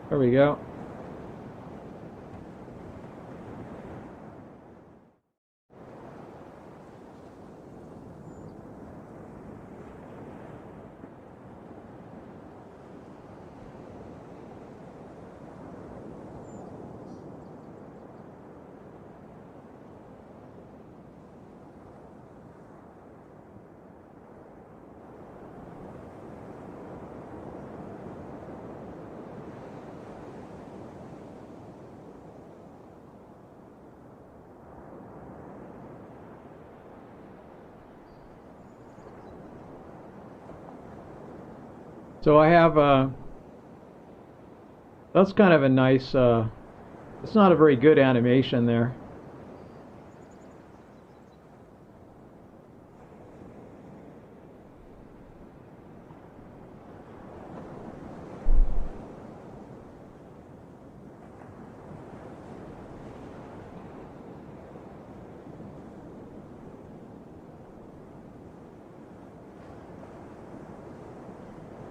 There we go. So I have that's kind of a nice it's not a very good animation there.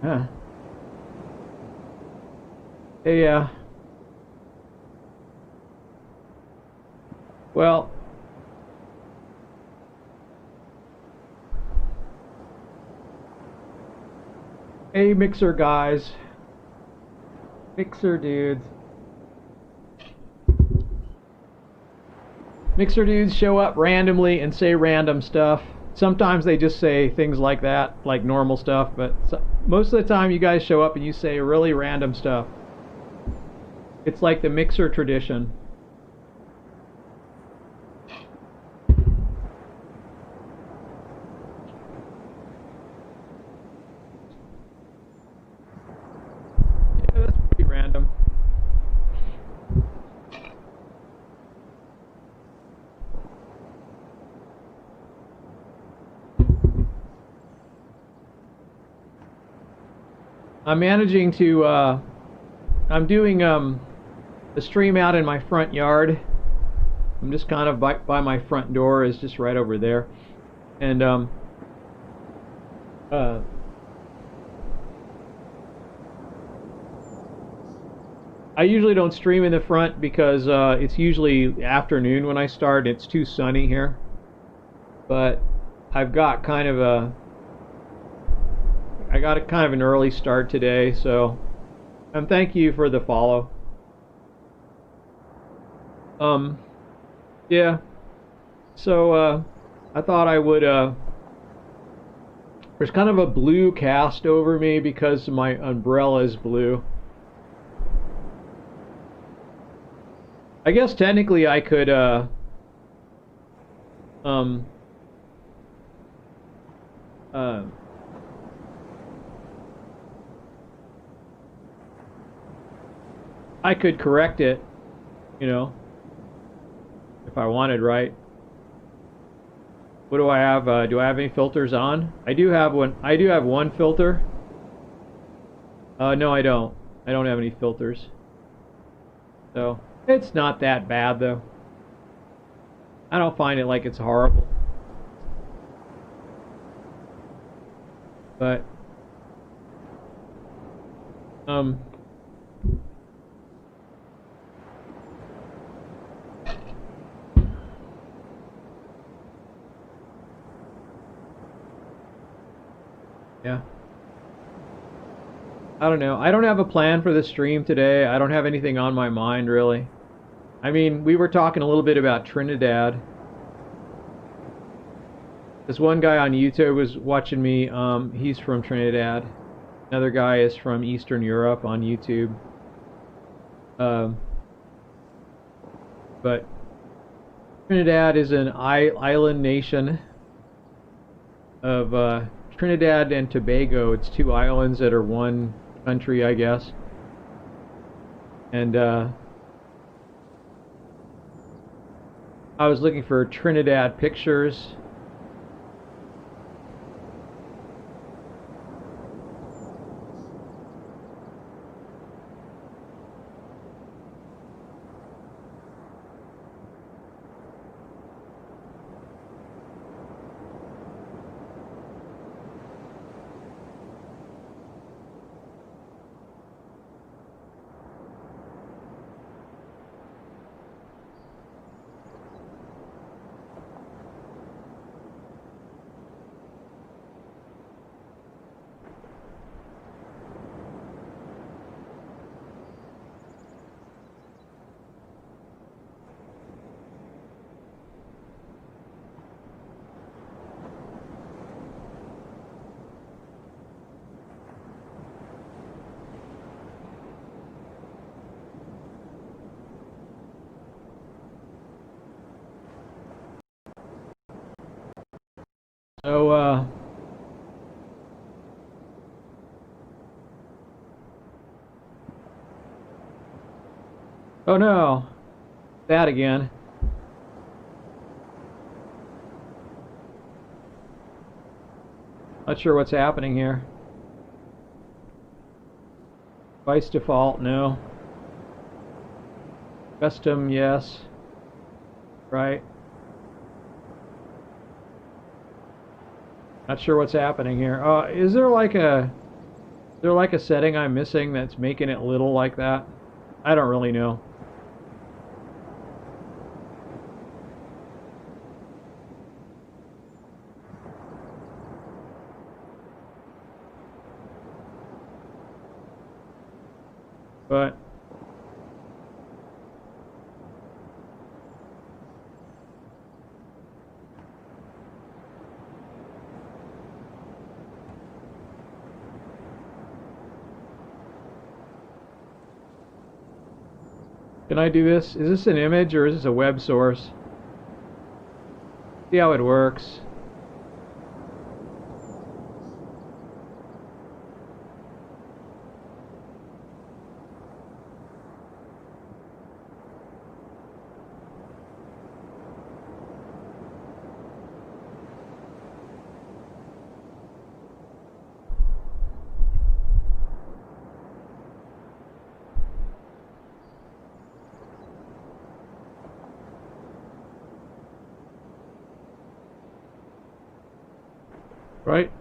Huh. Yeah. Well, hey mixer guys. Mixer dudes. Mixer dudes show up randomly and say random stuff. Sometimes they just say things like that, like normal stuff, but most of the time you guys show up and you say really random stuff. It's like the mixer tradition. Yeah, that's pretty random. I'm managing to, I'm doing the stream out in my front yard. I'm just kind of by my front door is just right over there. And I usually don't stream in the front because it's usually afternoon when I start. It's too sunny here. But I've got kind of a kind of an early start today, so thank you for the follow. Yeah. So I thought I would there's kind of a blue cast over me because my umbrella is blue. I guess technically I could I could correct it, you know, if I wanted, right? What do I have? Do I have any filters on? I do have one. I do have one filter. No, I don't. I don't have any filters. So, it's not that bad, though. I don't find it like it's horrible. But, yeah. I don't know. I don't have a plan for the stream today. I don't have anything on my mind, really. I mean, we were talking a little bit about Trinidad. This one guy on YouTube was watching me. He's from Trinidad. Another guy is from Eastern Europe on YouTube. But Trinidad is an island nation of Trinidad and Tobago. It's two islands that are one country, I guess. And I was looking for Trinidad pictures. So, oh no, that again. Not sure what's happening here. Device default, no. Custom, yes. Right. Not sure what's happening here. Is there like a setting I'm missing that's making it little like that? I don't really know. But can I do this? Is this an image or is this a web source? See how it works. Right?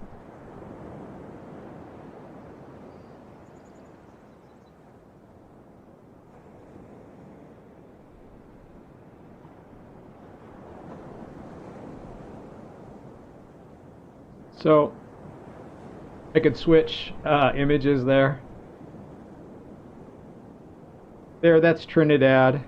So I could switch images there. There, that's Trinidad.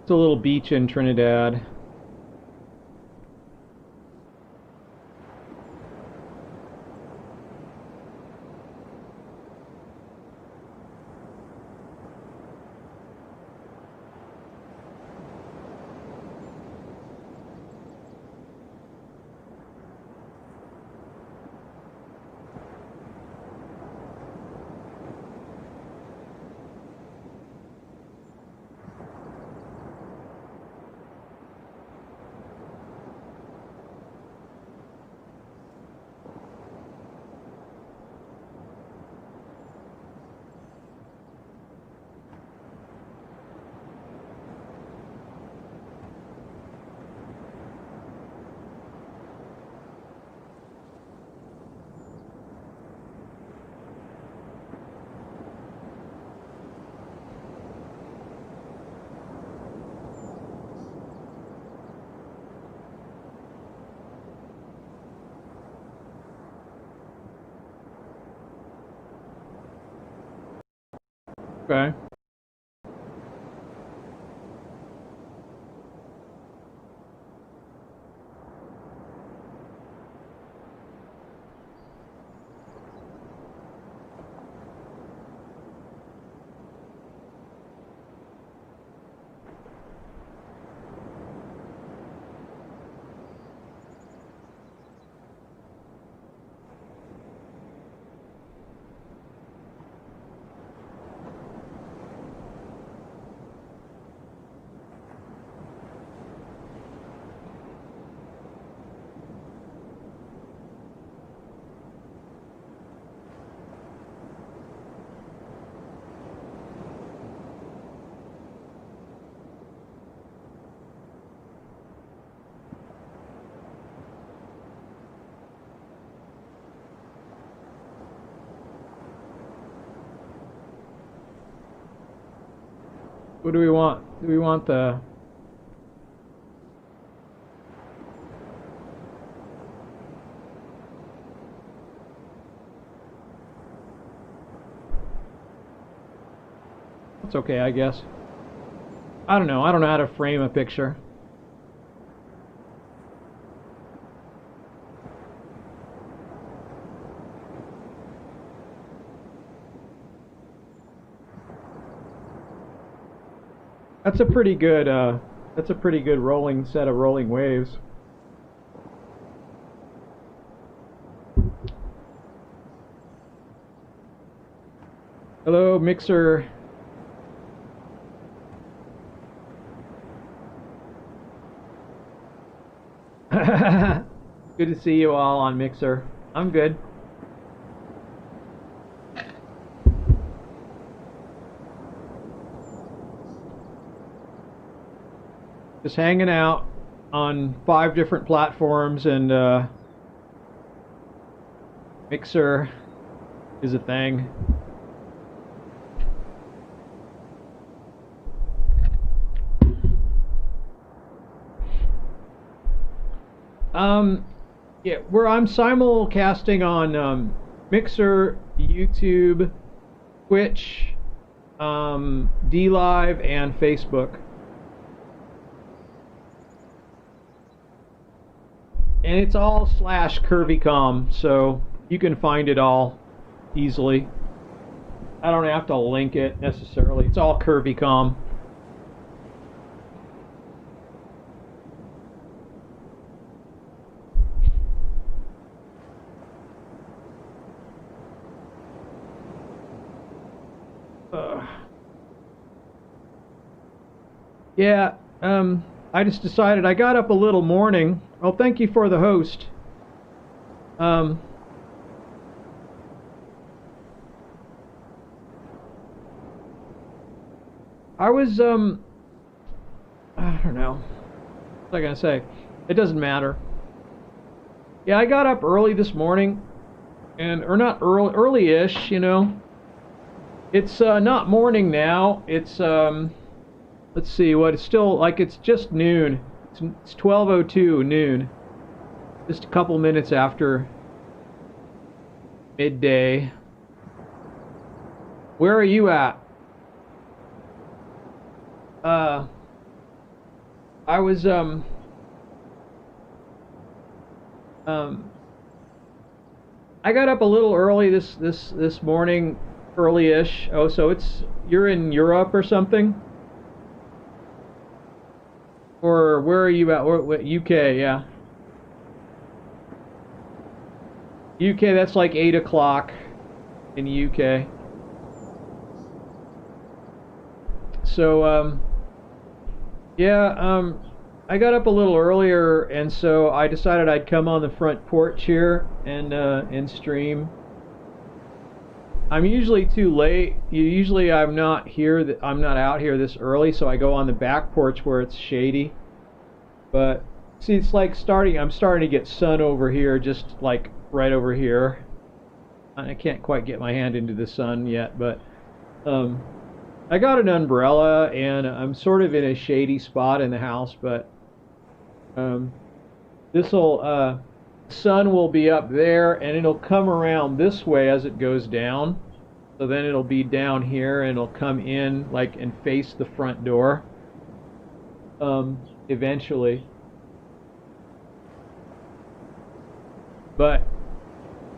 It's a little beach in Trinidad. Okay. What do we want? Do we want the... It's okay, I guess. I don't know. I don't know how to frame a picture. That's a pretty good rolling set of rolling waves. Hello, Mixer. Good to see you all on Mixer. I'm good. Just hanging out on 5 different platforms, and Mixer is a thing. Yeah, I'm simulcasting on Mixer, YouTube, Twitch, DLive, and Facebook. And it's all /curvycom, so you can find it all easily. I don't have to link it necessarily. It's all curvycom. Yeah, I just decided I got up a little morning. Oh, thank you for the host. I was, I don't know. What was I gonna say? It doesn't matter. Yeah, I got up early this morning, or not early, early-ish, you know. It's not morning now. It's let's see what it's still like. It's just noon. It's 12:02 noon. Just a couple minutes after midday. Where are you at? I was I got up a little early this morning, early-ish. Oh, so you're in Europe or something? Or where are you at? What, UK, yeah. UK, that's like 8 o'clock in the UK. So, yeah, I got up a little earlier, and so I decided I'd come on the front porch here and stream. I'm usually too late. Usually I'm not here. I'm not out here this early, so I go on the back porch where it's shady. But see, it's like I'm starting to get sun over here, just like right over here. I can't quite get my hand into the sun yet, but I got an umbrella, and I'm sort of in a shady spot in the house. But sun will be up there, and it'll come around this way as it goes down. So then it'll be down here and it'll come in like and face the front door eventually. But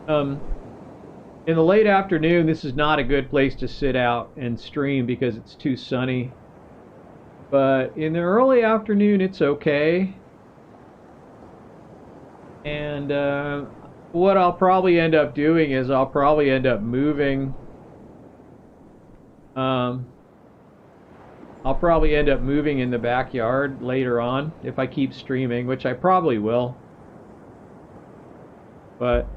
in the late afternoon, this is not a good place to sit out and stream because it's too sunny. But in the early afternoon, it's okay. And what I'll probably end up doing is I'll probably end up moving. I'll probably end up moving in the backyard later on if I keep streaming, which I probably will. But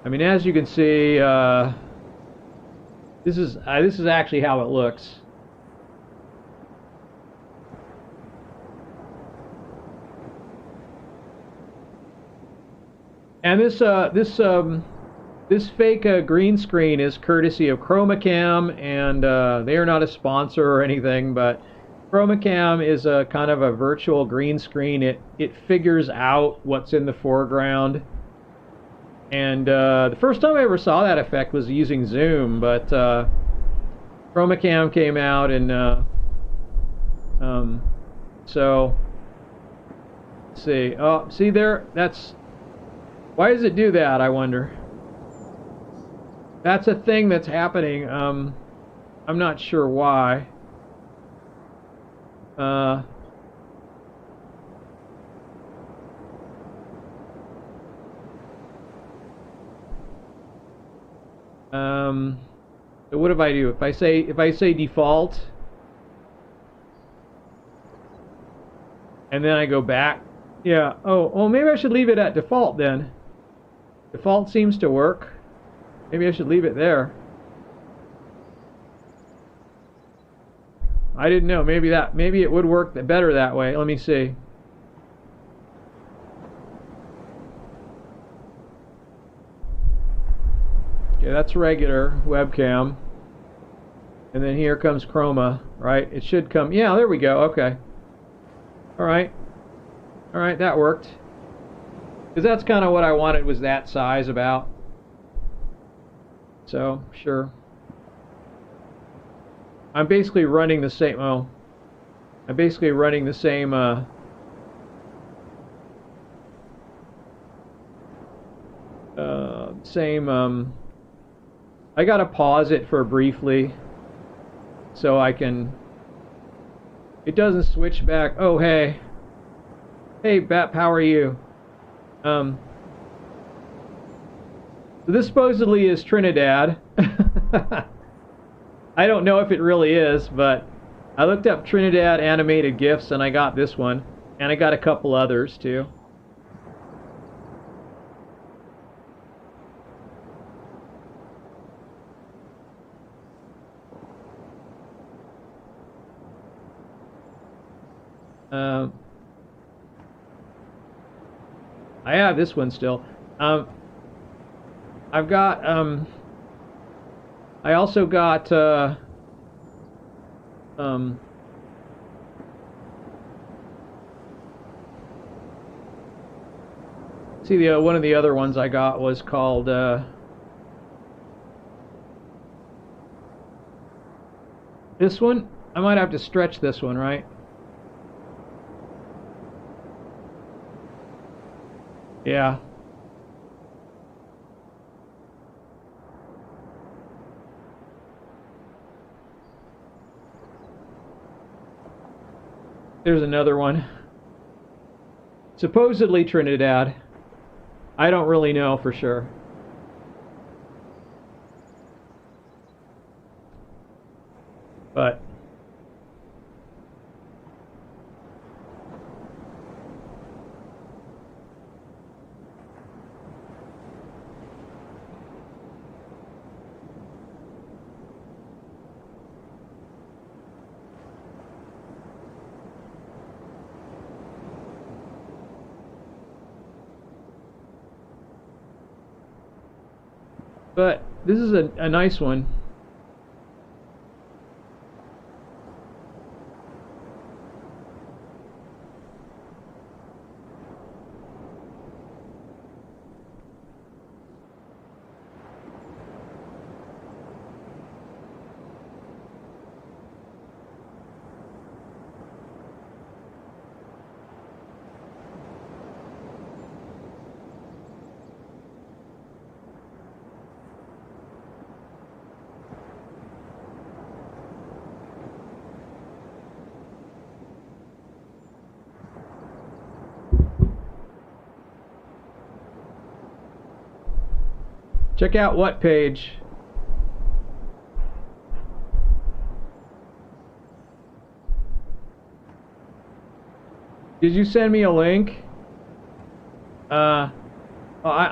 I mean, as you can see, this is actually how it looks. And this fake green screen is courtesy of curvycom, and they are not a sponsor or anything, but curvycom is a kind of a virtual green screen. It figures out what's in the foreground. And the first time I ever saw that effect was using Zoom, but curvycom came out, and so let's see. Oh, see there? That's why does it do that? I wonder. That's a thing that's happening. I'm not sure why. So what if I do? If I say default, and then I go back, yeah. Oh, maybe I should leave it at default then. Default seems to work. Maybe I should leave it there. I didn't know. Maybe it would work better that way. Let me see. Okay, that's regular webcam. And then here comes chroma, right? It should come. Yeah, there we go. Okay. All right. All right, that worked. Because that's kind of what I wanted, was that size about. So, sure. I'm basically running the same, I'm basically running the same, I gotta pause it for briefly so I can, it doesn't switch back. Oh, hey. Hey, Bat, how are you? So this supposedly is Trinidad. I don't know if it really is, but I looked up Trinidad animated GIFs and I got this one, and I got a couple others too. I have this one still. I've got I also got see, one of the other ones I got was called this one. I might have to stretch this one, right? Yeah. There's another one. Supposedly Trinidad. I don't really know for sure. But this is a nice one. Check out what page? Did you send me a link? I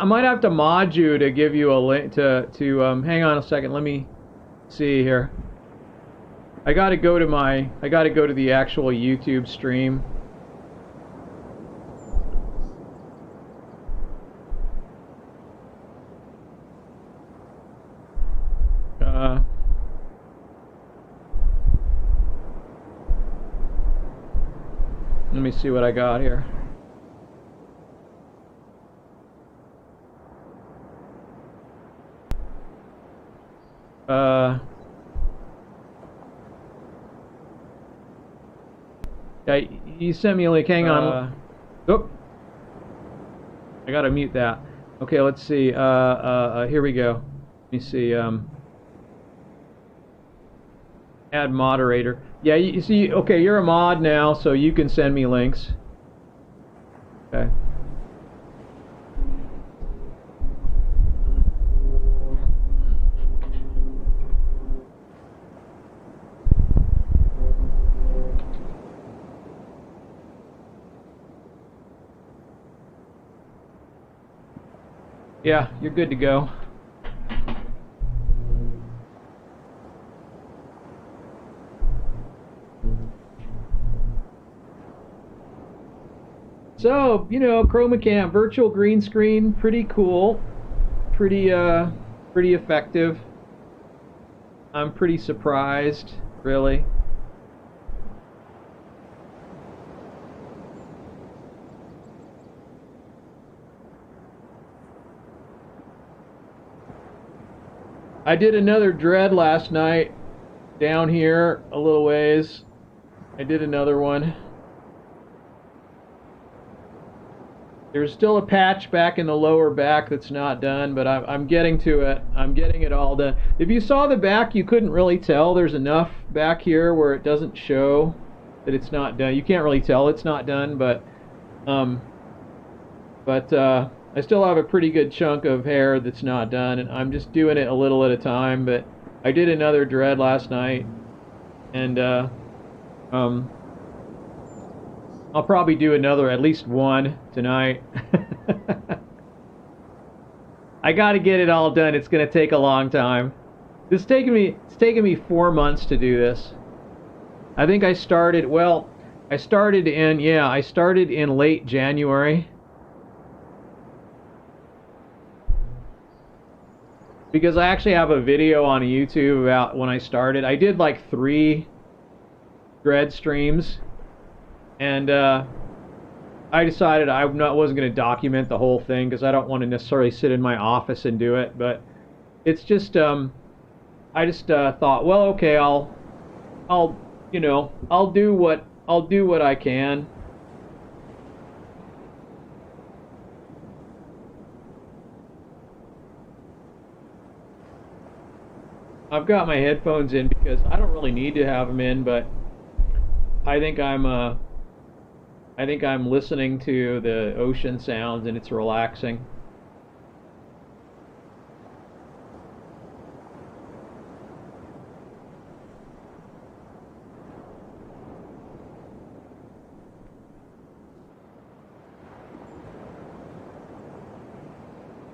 might have to mod you to give you a link to hang on a second, let me see here. I gotta go to the actual YouTube stream. Let me see what I got here. Yeah, you sent me a link. Hang on. Oop. I gotta mute that. Okay, let's see. Here we go. Let me see. Add moderator. Yeah, you see. Okay, you're a mod now, so you can send me links. Okay. Yeah, you're good to go. So, you know, curvycom, virtual green screen, pretty cool, pretty effective. I'm pretty surprised, really. I did another dread last night down here a little ways. I did another one. There's still a patch back in the lower back that's not done, but I'm getting to it. I'm getting it all done. If you saw the back, you couldn't really tell. There's enough back here where it doesn't show that it's not done. You can't really tell it's not done, but I still have a pretty good chunk of hair that's not done, and I'm just doing it a little at a time. But I did another dread last night, and I'll probably do another, at least one tonight. I got to get it all done. It's going to take a long time. It's taken me 4 months to do this. I think I started in late January. Because I actually have a video on YouTube about when I started. I did like 3 dread streams. And I decided I wasn't going to document the whole thing because I don't want to necessarily sit in my office and do it. But it's just I just thought, well, okay, I'll do what I can. I've got my headphones in because I don't really need to have them in, but I think I'm listening to the ocean sounds and it's relaxing.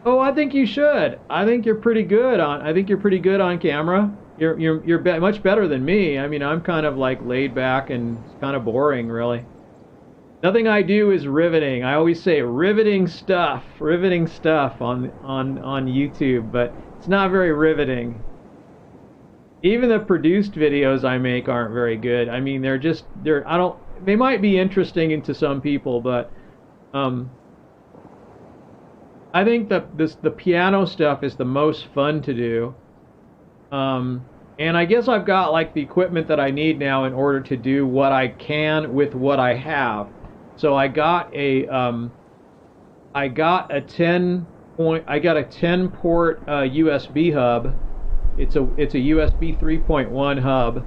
Oh, I think you should. I think you're pretty good on camera. You're much better than me. I mean, I'm kind of like laid back and kind of boring, really. Nothing I do is riveting. I always say riveting stuff on YouTube, but it's not very riveting. Even the produced videos I make aren't very good. I mean, they might be interesting to some people, but I think that the piano stuff is the most fun to do. And I guess I've got like the equipment that I need now in order to do what I can with what I have. So I got a 10 port USB hub. It's a USB 3.1 hub.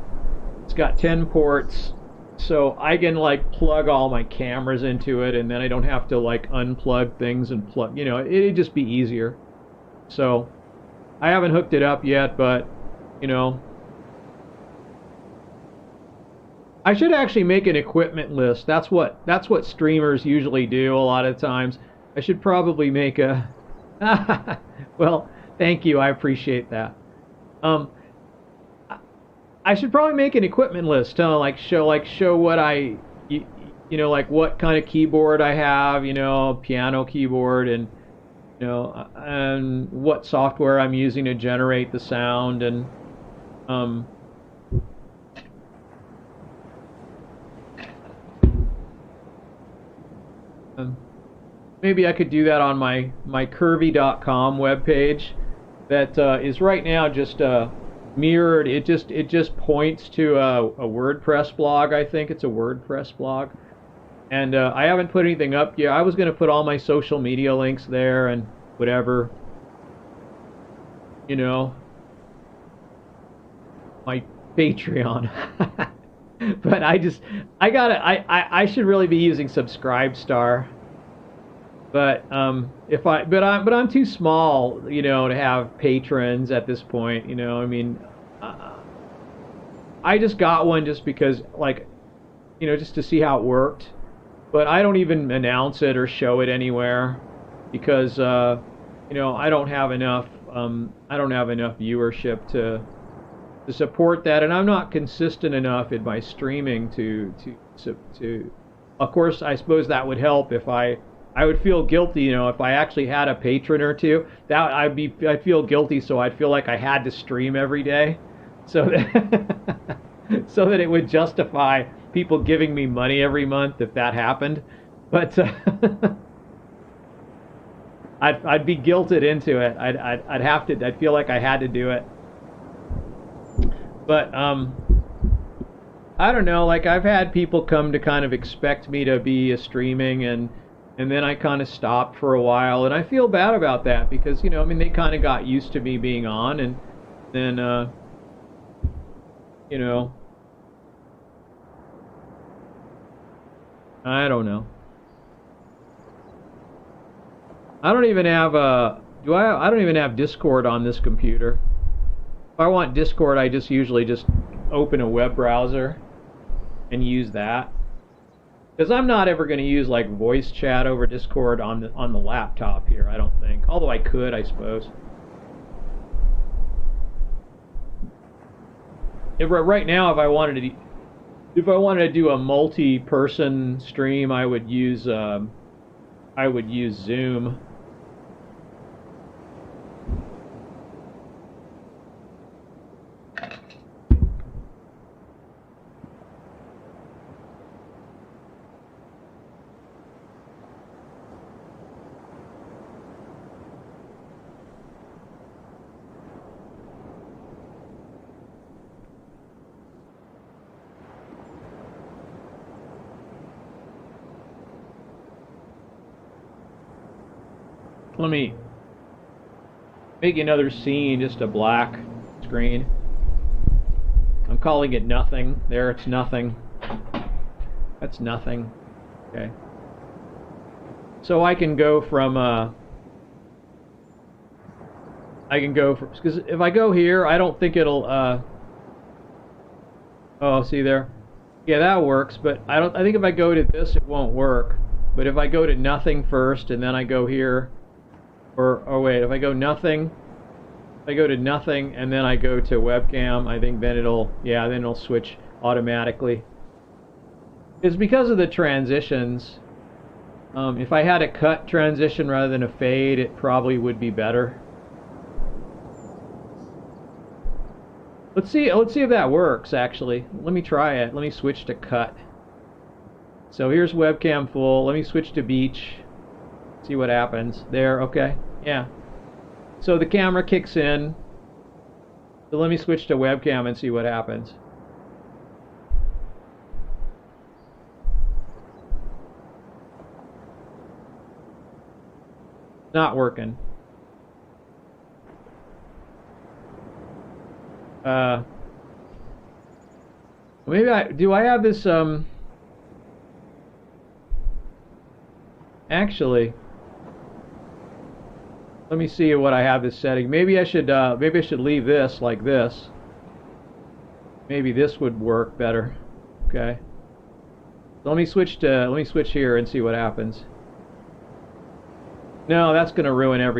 It's got 10 ports, so I can like plug all my cameras into it, and then I don't have to like unplug things and plug. You know, it'd just be easier. So I haven't hooked it up yet, but you know, I should actually make an equipment list. That's what streamers usually do a lot of times. I should probably make a well, thank you. I appreciate that. Um, I should probably make an equipment list, huh? Like show what you know, like what kind of keyboard I have, you know, piano keyboard, and you know, and what software I'm using to generate the sound, and um, um, maybe I could do that on my curvycom webpage that is right now just mirrored. It just points to a WordPress blog. I think it's a WordPress blog, and I haven't put anything up yet. I was going to put all my social media links there and whatever, you know, my Patreon. But I should really be using Subscribestar. But I'm too small, you know, to have patrons at this point. You know, I mean, uh, I just got one just because, like, you know, just to see how it worked. But I don't even announce it or show it anywhere because, you know, I don't have enough viewership to support that, and I'm not consistent enough in my streaming to. Of course, I suppose that would help if I would feel guilty, you know, if I actually had a patron or two. That I'd feel guilty, so I'd feel like I had to stream every day, so that so that it would justify people giving me money every month if that happened. But I'd be guilted into it. I'd have to. I'd feel like I had to do it. But I don't know. Like I've had people come to kind of expect me to be a streaming, and then I kind of stopped for a while, and I feel bad about that because, you know, I mean, they kind of got used to me being on, and then you know, I don't know. I don't even have I don't even have Discord on this computer. If I want Discord, I just usually just open a web browser and use that. Because I'm not ever going to use like voice chat over Discord on the laptop here, I don't think. Although I could, I suppose. Right now, if I wanted to do a multi-person stream, I would use Zoom. Let me make another scene, just a black screen. I'm calling it nothing. There, it's nothing. That's nothing. Okay. So I can go from because if I go here, I don't think it'll oh, see there? Yeah, that works, but I think if I go to this, it won't work. But if I go to nothing first and then I go here, or oh wait, if I go to nothing and then I go to webcam, I think then it'll switch automatically. It's because of the transitions. If I had a cut transition rather than a fade, it probably would be better. Let's see if that works actually. Let me try it. Let me switch to cut. So here's webcam full. Let me switch to beach. See what happens. There, okay. Yeah. So the camera kicks in. So let me switch to webcam and see what happens. Not working. Maybe I have this actually Let me see what I have this setting. Maybe I should leave this like this. Maybe this would work better. Okay. So let me switch here and see what happens. No, that's going to ruin everything.